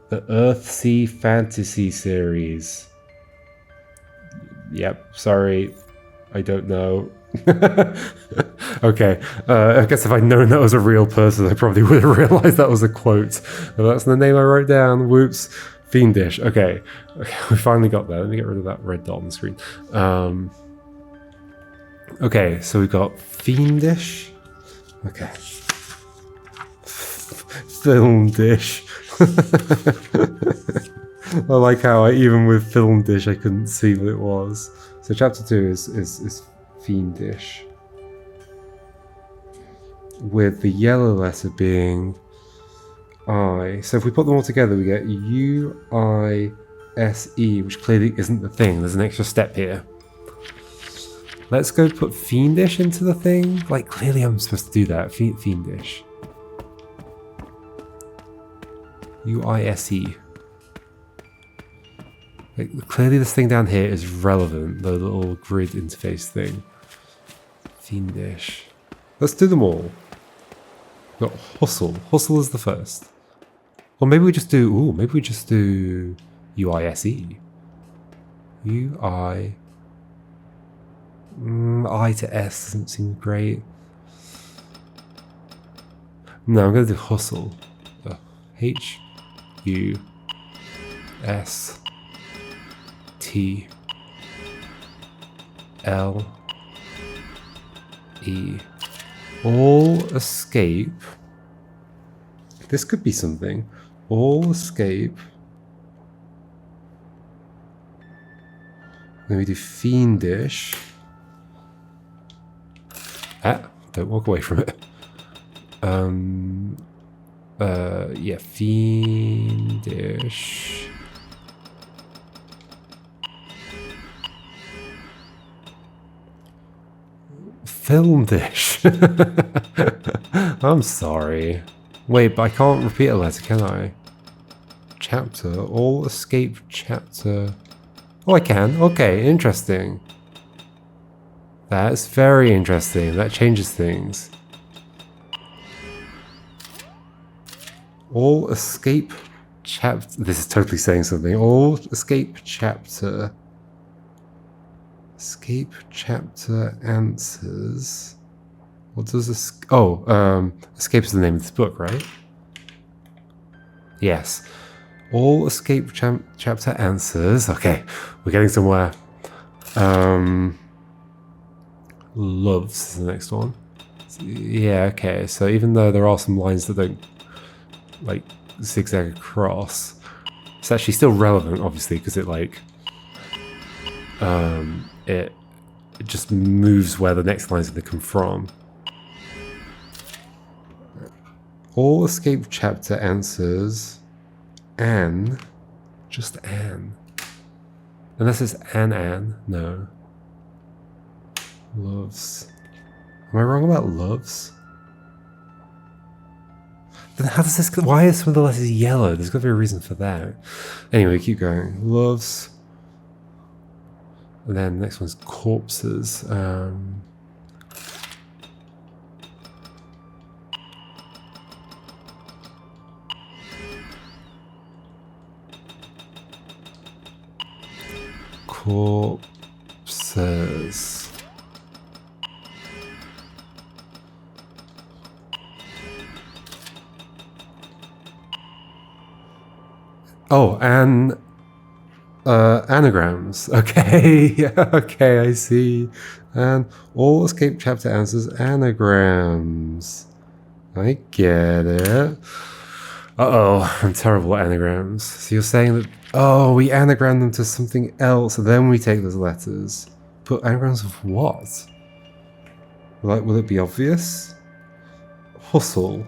The Earthsea Fantasy series. Yep, sorry. I don't know. Okay, I guess if I'd known that was a real person, I probably would have realized that was a quote. But that's the name I wrote down. Whoops. Fiendish. Okay, we finally got there. Let me get rid of that red dot on the screen. Okay, so we've got fiendish. Okay. Film dish. I like how even with film dish I couldn't see what it was. So chapter 2 is fiendish. With the yellow letter being I. So if we put them all together, we get U-I-S-E, which clearly isn't the thing. There's an extra step here. Let's go put fiendish into the thing. Like, clearly I'm supposed to do that. Fiendish. U-I-S-E. Like, clearly this thing down here is relevant. The little grid interface thing. Fiendish. Let's do them all. Got hustle. Hustle is the first. Or maybe we just do... Ooh, maybe we just do U-I-S-E. U-I... I to S doesn't seem great. No, I'm going to do hustle. H-U-S-T-L-E. All escape. This could be something. All escape. Then we do fiendish. Don't walk away from it. Yeah, fiendish. Film dish. I'm sorry. Wait, but I can't repeat a letter, can I? Chapter. All escape chapter. Oh, I can. Okay, interesting. That's very interesting. That changes things. All escape chapter. This is totally saying something. All escape chapter. Escape chapter answers. What does this? Oh, escape is the name of this book, right? Yes. All escape chapter answers. Okay, we're getting somewhere. Loves is the next one. Yeah, okay. So even though there are some lines that don't like zigzag across, it's actually still relevant, obviously, because it like it just moves where the next line's going to come from. All escape chapter answers Anne, just Anne. Unless it's Anne, no. Loves. Am I wrong about loves? Then how does this, why is some of the letters yellow? There's got to be a reason for that. Anyway, keep going. Loves. And then next one's corpses. Corpses. Oh, and anagrams. Okay, okay, I see. And all escape chapter answers anagrams. I get it. Uh-oh, I'm terrible at anagrams. So you're saying that, oh, we anagram them to something else, and then we take those letters. But anagrams of what? Like, will it be obvious? Hustle.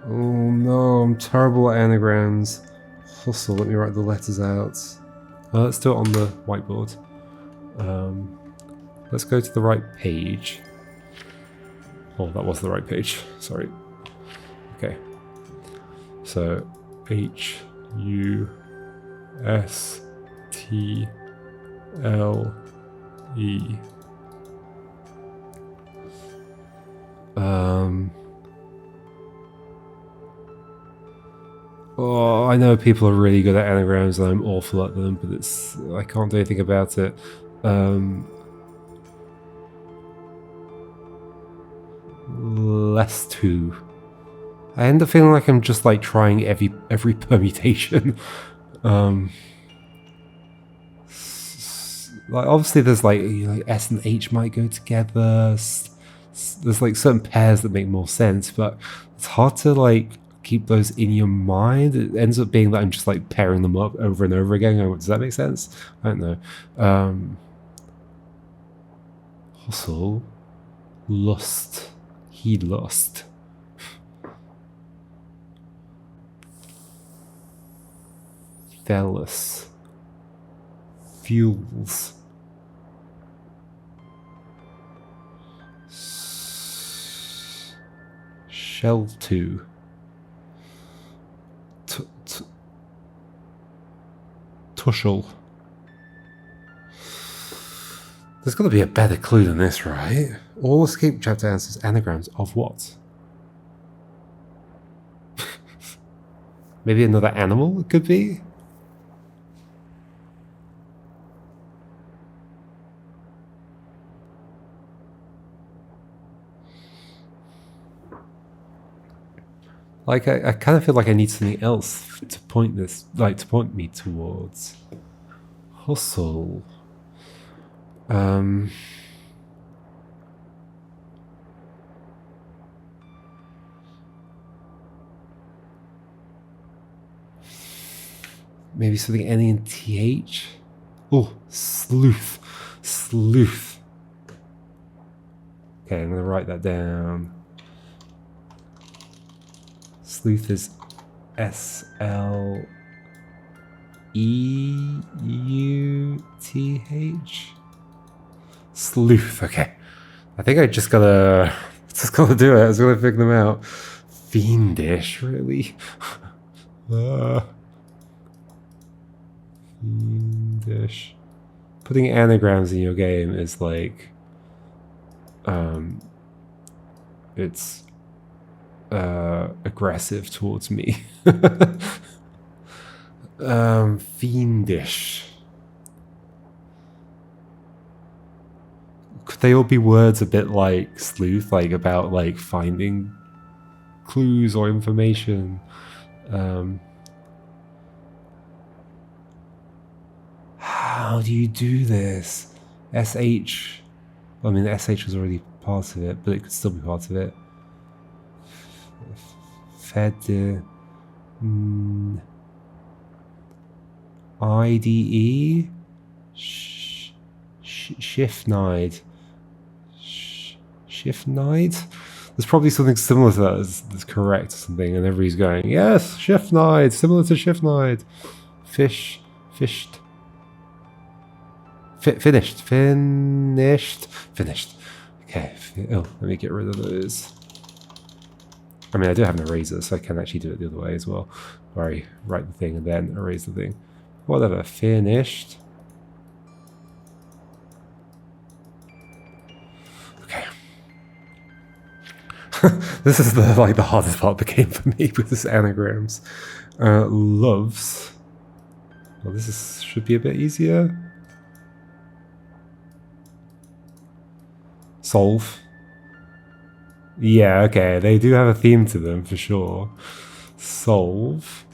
Oh no, I'm terrible at anagrams. Hustle, let me write the letters out. Let's do it on the whiteboard. Let's go to the right page. Oh, that was the right page. Sorry. Okay. So H-U-S-T-L-E. Oh, I know people are really good at anagrams and I'm awful at them, but I can't do anything about it. Less two. I end up feeling like I'm just like trying every permutation. Like obviously there's like, you know, S and H might go together. There's like certain pairs that make more sense, but it's hard to like keep those in your mind. It ends up being that I'm just like pairing them up over and over again. Does that make sense? I don't know. Hustle. Lust. He lost. Thellus. Fuels. Shell 2. Tushel. There's got to be a better clue than this, right? All escape chapter answers anagrams of what? Maybe another animal it could be? Like, I kind of feel like I need something else to point this, like, to point me towards. Hustle. Maybe something ending in TH? Oh, sleuth. Sleuth. Okay, I'm going to write that down. Sleuth is SLEUTH. Sleuth, okay. I think I just gotta do it. I was gonna figure them out. Fiendish, really? Fiendish. Putting anagrams in your game is like, it's aggressive towards me. Fiendish. Could they all be words a bit like sleuth, like about like finding clues or information? How do you do this? SH. I mean, SH was already part of it, but it could still be part of it. Fed. IDE. Shiftnide. Shiftnide? There's probably something similar to that that's correct or something, and everybody's going, yes, Shiftnide, similar to Shiftnide. Fished. Finished. Okay. Oh, let me get rid of those. I mean, I do have an eraser, so I can actually do it the other way as well. Where I write the thing and then erase the thing. Whatever. Finished. Okay. This is the hardest part of the game for me with this anagrams. Loves. Well, this should be a bit easier. Solve. Yeah, okay, they do have a theme to them for sure. Solve.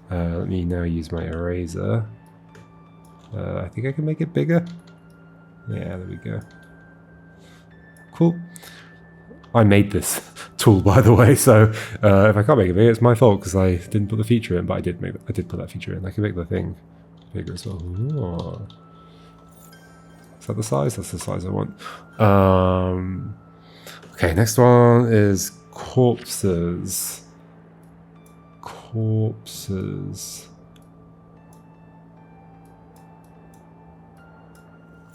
Let me now use my eraser. I think I can make it bigger. Yeah, there we go. Cool. I made this tool, by the way, so if I can't make it bigger, it's my fault because I didn't put the feature in, but I did put that feature in. I can make the thing bigger as well. Ooh. Is that the size? That's the size I want. Okay, next one is corpses. Corpses.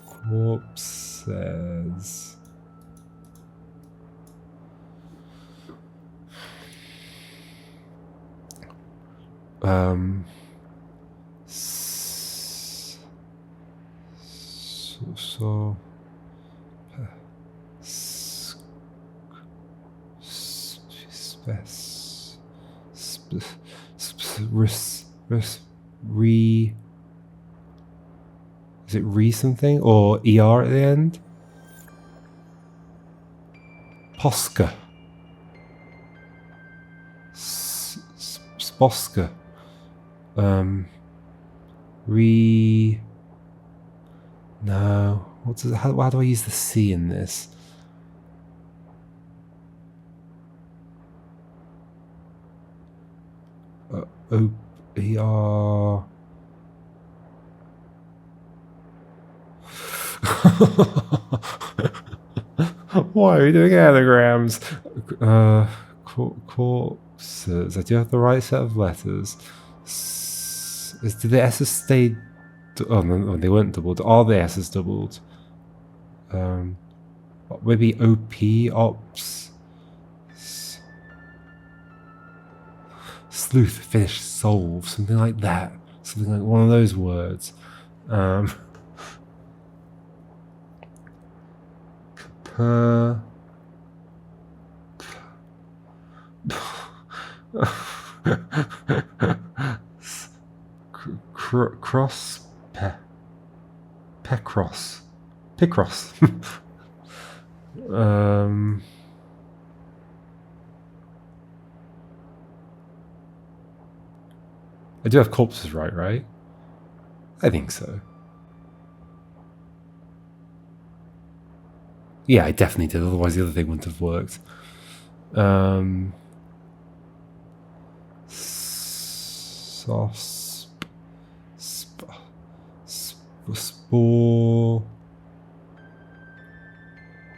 Corpses. Is it re something or ER at the end? Posca. Sposka. No. How do I use the C in this? ER. Why are we doing anagrams? Corpses. I do have the right set of letters. Did the S's stay? Oh no, they weren't doubled. Are the S's doubled? Maybe OP, ops. Sleuth, finish, solve, something like that. Something like one of those words. Picross. I do have corpses right? I think so. Yeah, I definitely did, otherwise the other thing wouldn't have worked. Sauce. Spore.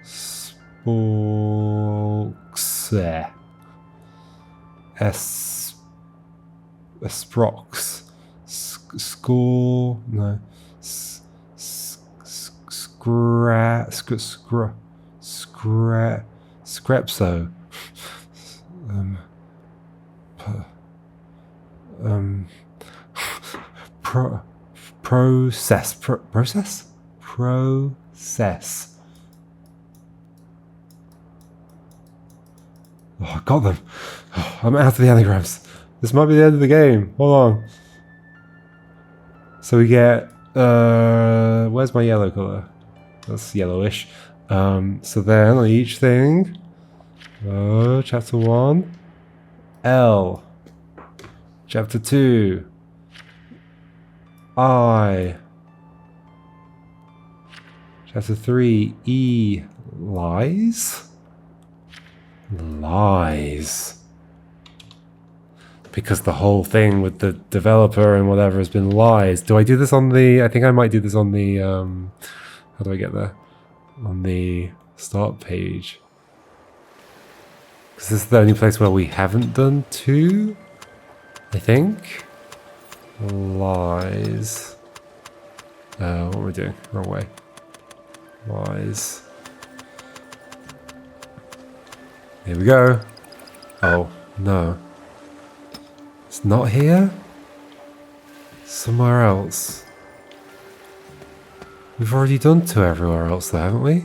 Sporks. Sprox. Score. No. Screpso. Process. Oh, I got them. Oh, I'm out of the anagrams. This might be the end of the game. Hold on. So we get where's my yellow color? That's yellowish. So then on each thing, chapter 1, L. Chapter 2, I. Chapter 3, E. Lies? Lies. Because the whole thing with the developer and whatever has been lies. Do I do this on the... I think I might do this on the... how do I get there? On the start page. Because this is the only place where we haven't done 2, I think. Lies. What am I doing? Wrong way. Lies. Here we go. Oh, no. It's not here? Somewhere else. We've already done 2 everywhere else though, haven't we?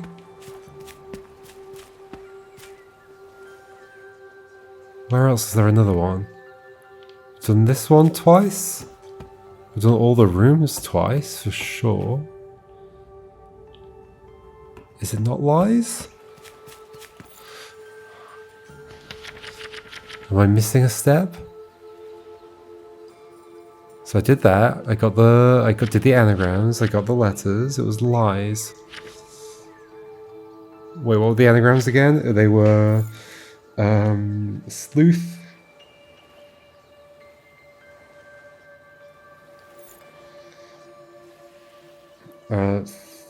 Where else is there another one? We've done this one twice? We've done all the rooms twice, for sure. Is it not lies? Am I missing a step? So I did that. I did the anagrams. I got the letters. It was lies. Wait, what were the anagrams again? They were sleuth.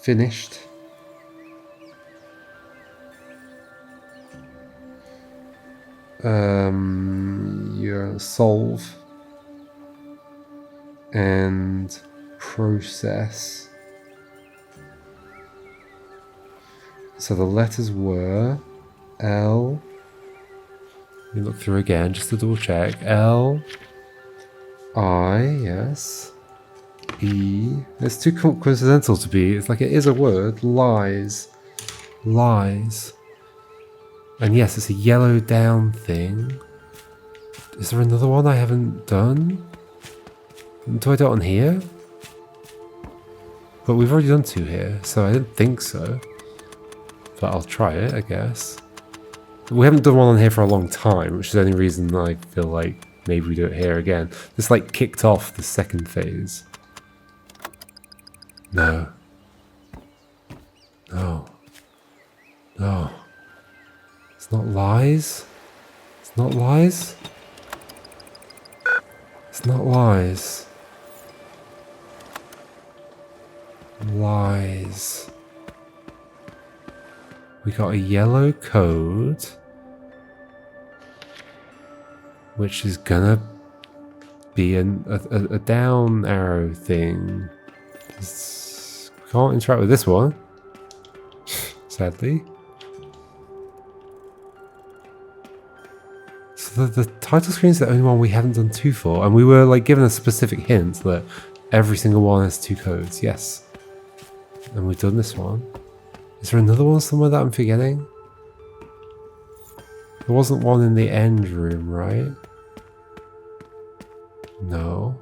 Finished. Your solve and process. So the letters were L. Let me look through again just to double check. L, I, yes. E. It's too coincidental to be. It's like it is a word. Lies. Lies. And yes, it's a yellow down thing. Is there another one I haven't done? Do I do it on here? But we've already done 2 here, so I didn't think so. But I'll try it, I guess. We haven't done one on here for a long time, which is the only reason I feel like maybe we do it here again. This like kicked off the second phase. No. No. No. It's not lies. It's not lies. It's not lies. Lies. We got a yellow code, which is gonna be a down arrow thing. We can't interact with this one, sadly. So the title screen is the only one we haven't done 2 for, and we were like given a specific hint that every single one has 2 codes. Yes, and we've done this one. Is there another one somewhere that I'm forgetting? There wasn't one in the end room, right? No.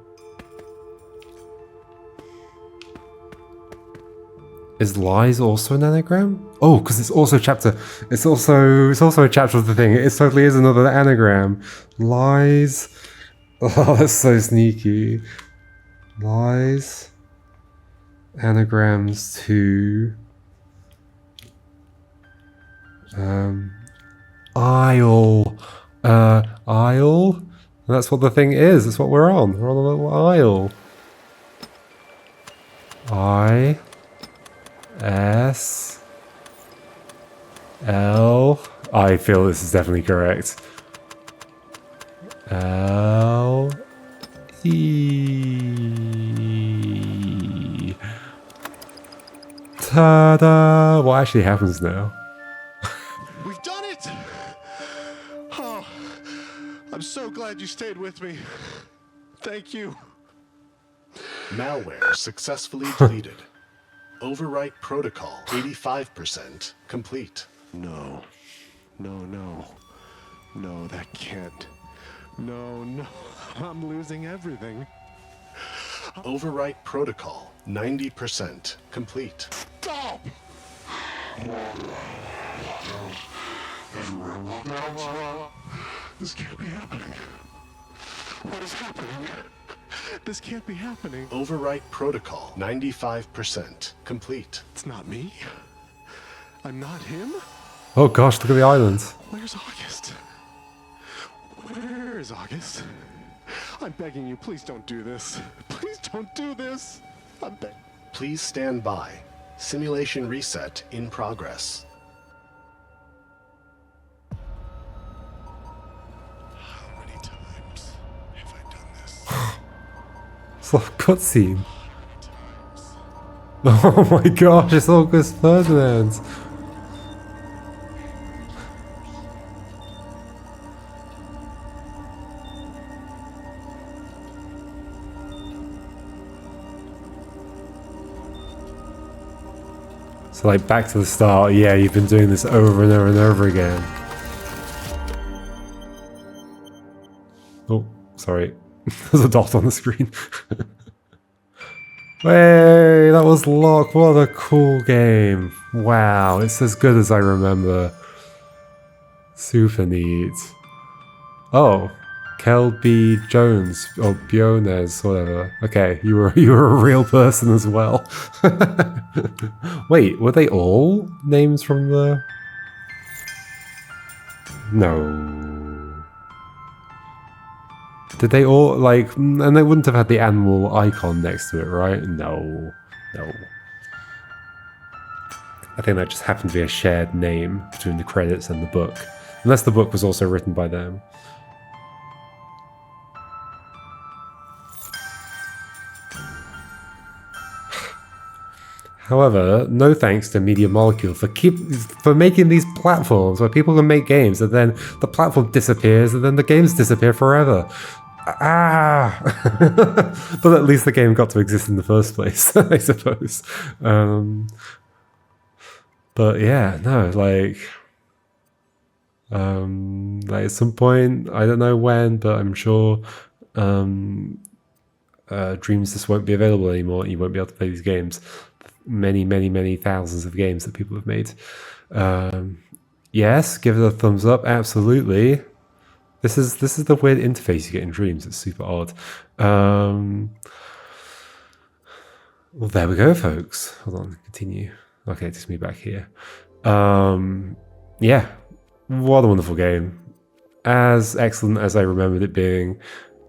Is lies also an anagram? Oh, because it's also a chapter. It's also a chapter of the thing. It totally is another anagram. Lies. Oh, that's so sneaky. Lies. Anagrams to. Aisle. Aisle. That's what the thing is. That's what we're on. We're on a little aisle. I-S-L. I feel this is definitely correct. L-E. Ta-da! What actually happens now? We've done it! Oh, I'm so glad you stayed with me. Thank you. Malware successfully deleted. Overwrite protocol 85% complete. No. No, that can't. No. I'm losing everything. Overwrite protocol 90% complete. Stop! This can't be happening. What is happening? This can't be happening. Overwrite protocol 95% complete. It's not me. I'm not him. Oh gosh, look at the island. Where's August? Where is August? I'm begging you, please don't do this. Please don't do this. I'm begging. Please stand by. Simulation reset in progress. How many times have I done this? It's like a cutscene. Oh my gosh, it's August Ferdinand. So like back to the start, yeah, you've been doing this over and over and over again. Oh, sorry. There's a dot on the screen. Hey, that was Lock. What a cool game. Wow, it's as good as I remember. Super neat. Oh, Kelby Jones or Biones, whatever. Okay, you were a real person as well. Wait, were they all names from the? No. Did they all like? And they wouldn't have had the animal icon next to it, right? No. I think that just happened to be a shared name between the credits and the book, unless the book was also written by them. However, no thanks to Media Molecule for making these platforms where people can make games and then the platform disappears and then the games disappear forever. Ah! But at least the game got to exist in the first place, I suppose. But yeah, no, like at some point, I don't know when, but I'm sure Dreams just won't be available anymore. You won't be able to play these games. Many thousands of games that people have made. Yes, give it a thumbs up. Absolutely. This is the weird interface you get in Dreams. It's super odd. Well, there we go, folks. Hold on, continue. Okay, it takes me back here. Yeah, what a wonderful game. As excellent as I remembered it being.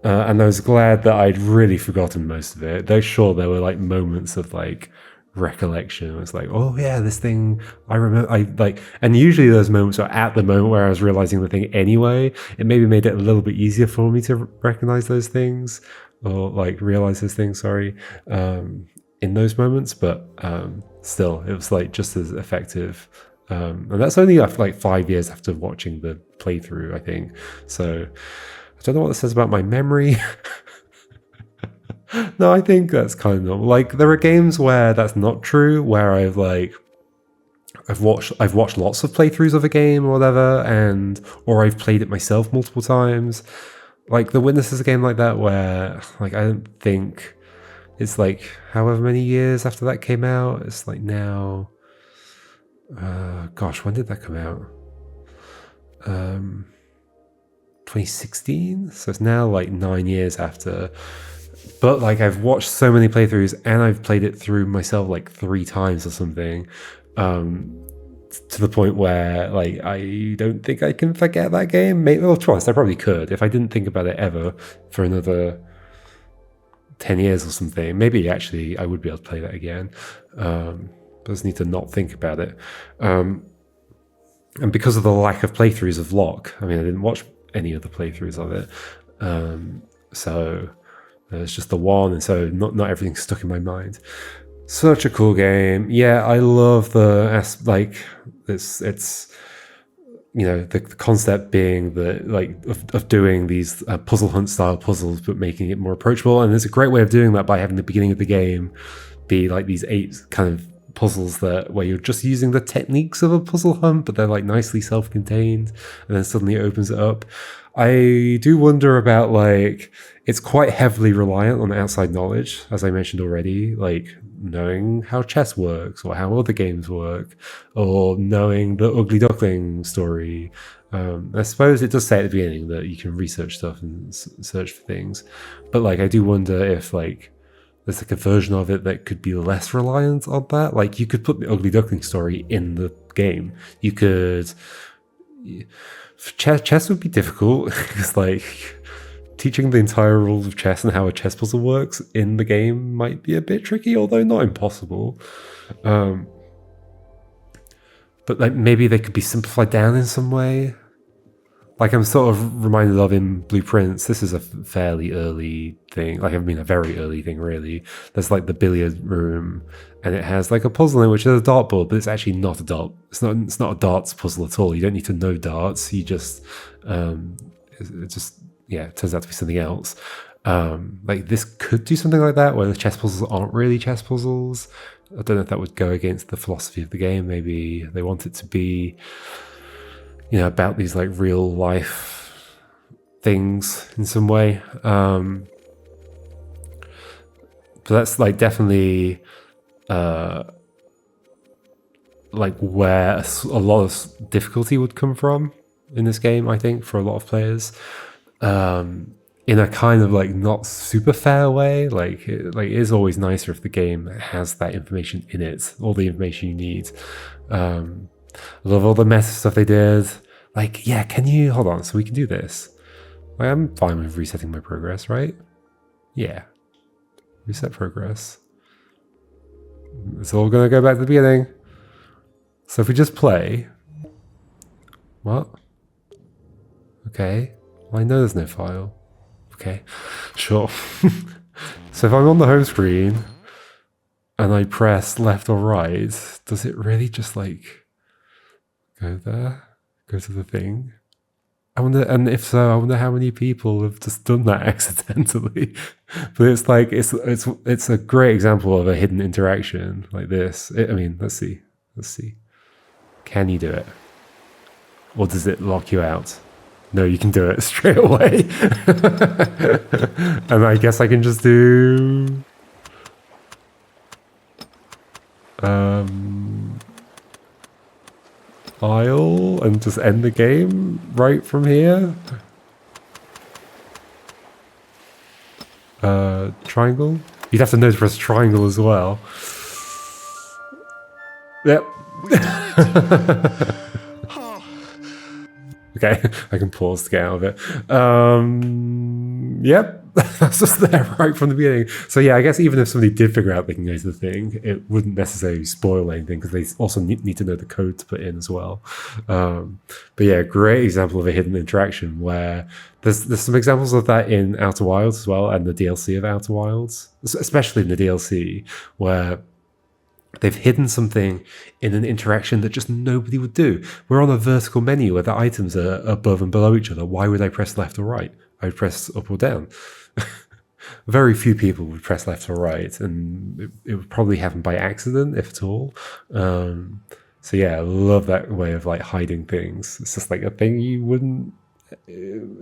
And I was glad that I'd really forgotten most of it. Though sure, there were like moments of like recollection. It's like, oh yeah, this thing I remember. I like, and usually those moments are at the moment where I was realizing the thing anyway. It maybe made it a little bit easier for me to recognize those things, or like realize those things. Sorry, in those moments, but still, it was like just as effective. And that's only like 5 years after watching the playthrough, I think. So I don't know what it says about my memory. No, I think that's kind of normal. Like, there are games where that's not true, where I've watched lots of playthroughs of a game or whatever, or I've played it myself multiple times. Like, The Witness is a game like that where, like, I don't think it's like however many years after that came out. It's like now, gosh, when did that come out? 2016. So it's now like 9 years after. But like, I've watched so many playthroughs and I've played it through myself like 3 times or something, to the point where like I don't think I can forget that game. Maybe, well, to be honest, I probably could if I didn't think about it ever for another 10 years or something. Maybe actually I would be able to play that again. But I just need to not think about it. And because of the lack of playthroughs of Locke, I mean, I didn't watch any of the playthroughs of it. So it's just the one, and so not everything's stuck in my mind. Such a cool game. Yeah, I love like it's you know, the concept being that like of doing these puzzle hunt style puzzles, but making it more approachable. And there's a great way of doing that by having the beginning of the game be like these 8 kind of puzzles where you're just using the techniques of a puzzle hunt, but they're like nicely self-contained, and then suddenly it opens it up. I do wonder about, like, it's quite heavily reliant on outside knowledge, as I mentioned already, like knowing how chess works or how other games work, or knowing the Ugly Duckling story. I suppose it does say at the beginning that you can research stuff and search for things, but like, I do wonder if like there's like a version of it that could be less reliant on that. Like, you could put the Ugly Duckling story in the game. You could... Chess would be difficult, because like teaching the entire rules of chess and how a chess puzzle works in the game might be a bit tricky, although not impossible. But like, maybe they could be simplified down in some way. Like, I'm sort of reminded of in Blueprints, this is a fairly early thing. Like, I mean, a very early thing, really. There's like the billiard room, and it has like a puzzle in it, which is a dartboard, but it's actually not a dart. It's not a darts puzzle at all. You don't need to know darts. You just, it turns out to be something else. Like, this could do something like that, where the chess puzzles aren't really chess puzzles. I don't know if that would go against the philosophy of the game. Maybe they want it to be, you know, about these like real life things in some way. But that's like definitely like where a lot of difficulty would come from in this game, I think, for a lot of players. In a kind of like not super fair way. Like, it is always nicer if the game has that information in it, all the information you need. I love all the meta stuff they did. Like, yeah, can you hold on? So we can do this. Like, I'm fine with resetting my progress, right? Yeah. Reset progress. It's all gonna go back to the beginning. So if we just play. What? Okay. Well, I know there's no file. Okay. Sure. So if I'm on the home screen and I press left or right, does it really just like go there? Go to the thing? I wonder, and if so, I wonder how many people have just done that accidentally. But it's like, it's a great example of a hidden interaction like this. I mean, let's see. Can you do it? Or does it lock you out? No, you can do it straight away. And I guess I can just do... Isle and just end the game right from here. Triangle? You'd have to know to press triangle as well. Yep. Okay, I can pause to get out of it. Yep, that's just there right from the beginning. So yeah, I guess even if somebody did figure out they can go to the thing, it wouldn't necessarily spoil anything because they also need to know the code to put in as well. But yeah, great example of a hidden interaction where there's some examples of that in Outer Wilds as well, and the DLC of Outer Wilds, especially in the DLC, where they've hidden something in an interaction that just nobody would do. We're on a vertical menu where the items are above and below each other. Why would I press left or right? I would press up or down. Very few people would press left or right, and it would probably happen by accident, if at all. So yeah, I love that way of like hiding things. It's just like a thing you wouldn't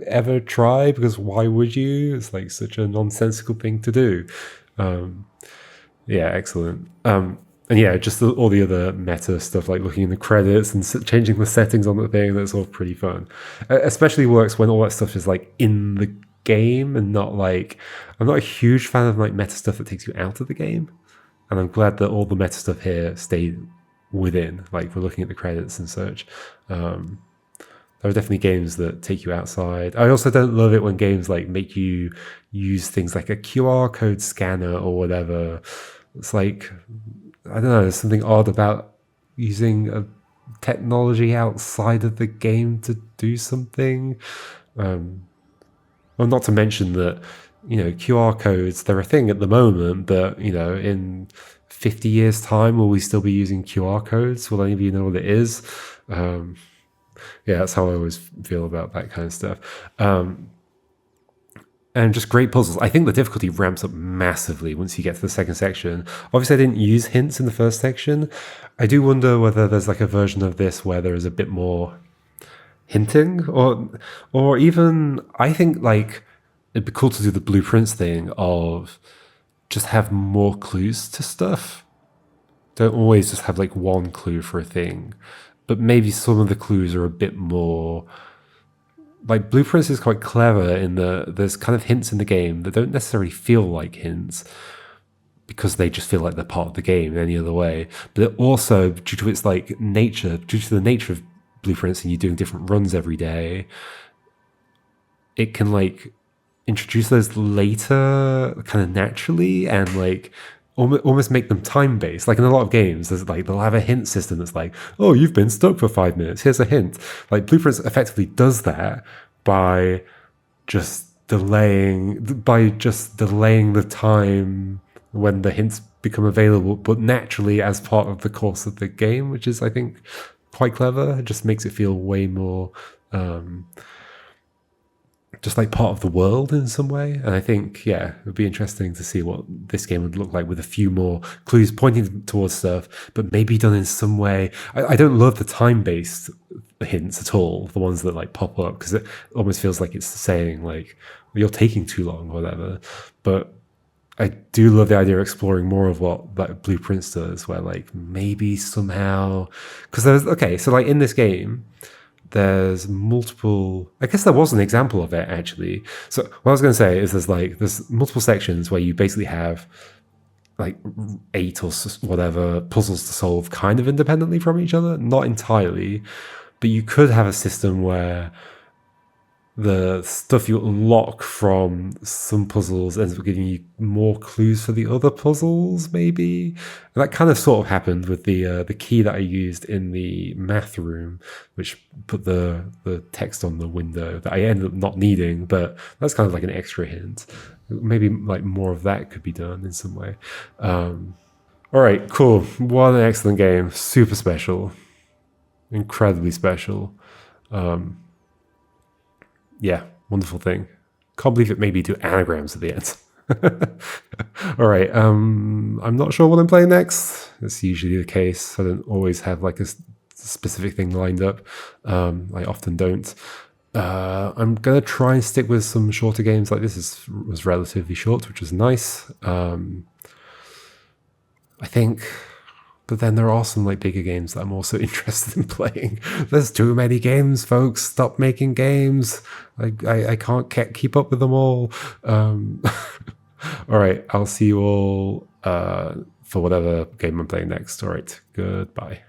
ever try, because why would you? It's like such a nonsensical thing to do. Yeah, excellent. And yeah, just all the other meta stuff, like looking in the credits and changing the settings on the thing, that's all pretty fun. Especially works when all that stuff is like in the game and not like... I'm not a huge fan of like meta stuff that takes you out of the game. And I'm glad that all the meta stuff here stayed within, like we're looking at the credits and such. There are definitely games that take you outside. I also don't love it when games like make you use things like a QR code scanner or whatever. It's like... I don't know, there's something odd about using a technology outside of the game to do something. Well, not to mention that, you know, QR codes, they're a thing at the moment, but, you know, in 50 years' time, will we still be using QR codes? Will any of you know what it is? Yeah, that's how I always feel about that kind of stuff. And just great puzzles. I think the difficulty ramps up massively once you get to the second section. Obviously, I didn't use hints in the first section. I do wonder whether there's like a version of this where there is a bit more hinting, or even I think like it'd be cool to do the blueprints thing of just have more clues to stuff. Don't always just have like one clue for a thing, but maybe some of the clues are a bit more... Like Blueprints is quite clever in there's kind of hints in the game that don't necessarily feel like hints because they just feel like they're part of the game in any other way. But it also, due to its like nature, due to the nature of Blueprints and you doing different runs every day, it can like introduce those later kind of naturally and like almost make them time-based. Like in a lot of games, there's like they'll have a hint system that's like, oh, you've been stuck for 5 minutes, here's a hint. Like Blueprints effectively does that by just delaying the time when the hints become available, but naturally as part of the course of the game, which is, I think, quite clever. It just makes it feel way more just like part of the world in some way. And I think, yeah, it would be interesting to see what this game would look like with a few more clues pointing towards stuff, but maybe done in some way. I don't love the time-based hints at all, the ones that like pop up, because it almost feels like it's saying like, you're taking too long or whatever. But I do love the idea of exploring more of what like Blueprints does, where like maybe somehow, because so like in this game, there's multiple... I guess there was an example of it, actually. So what I was going to say is there's multiple sections where you basically have like 8 or whatever puzzles to solve kind of independently from each other. Not entirely, but you could have a system where the stuff you unlock from some puzzles ends up giving you more clues for the other puzzles, maybe. And that kind of sort of happened with the key that I used in the math room, which put the text on the window that I ended up not needing, but that's kind of like an extra hint. Maybe like more of that could be done in some way. All right, cool. What an excellent game. Super special. Incredibly special. Yeah, wonderful thing. Can't believe it made me do anagrams at the end. All right, I'm not sure what I'm playing next. That's usually the case. I don't always have like a specific thing lined up. I often don't. I'm gonna try and stick with some shorter games. Like this was relatively short, which was nice. I think. But then there are some like bigger games that I'm also interested in playing. There's too many games, folks. Stop making games. I can't keep up with them all. All right, I'll see you all for whatever game I'm playing next. All right, goodbye.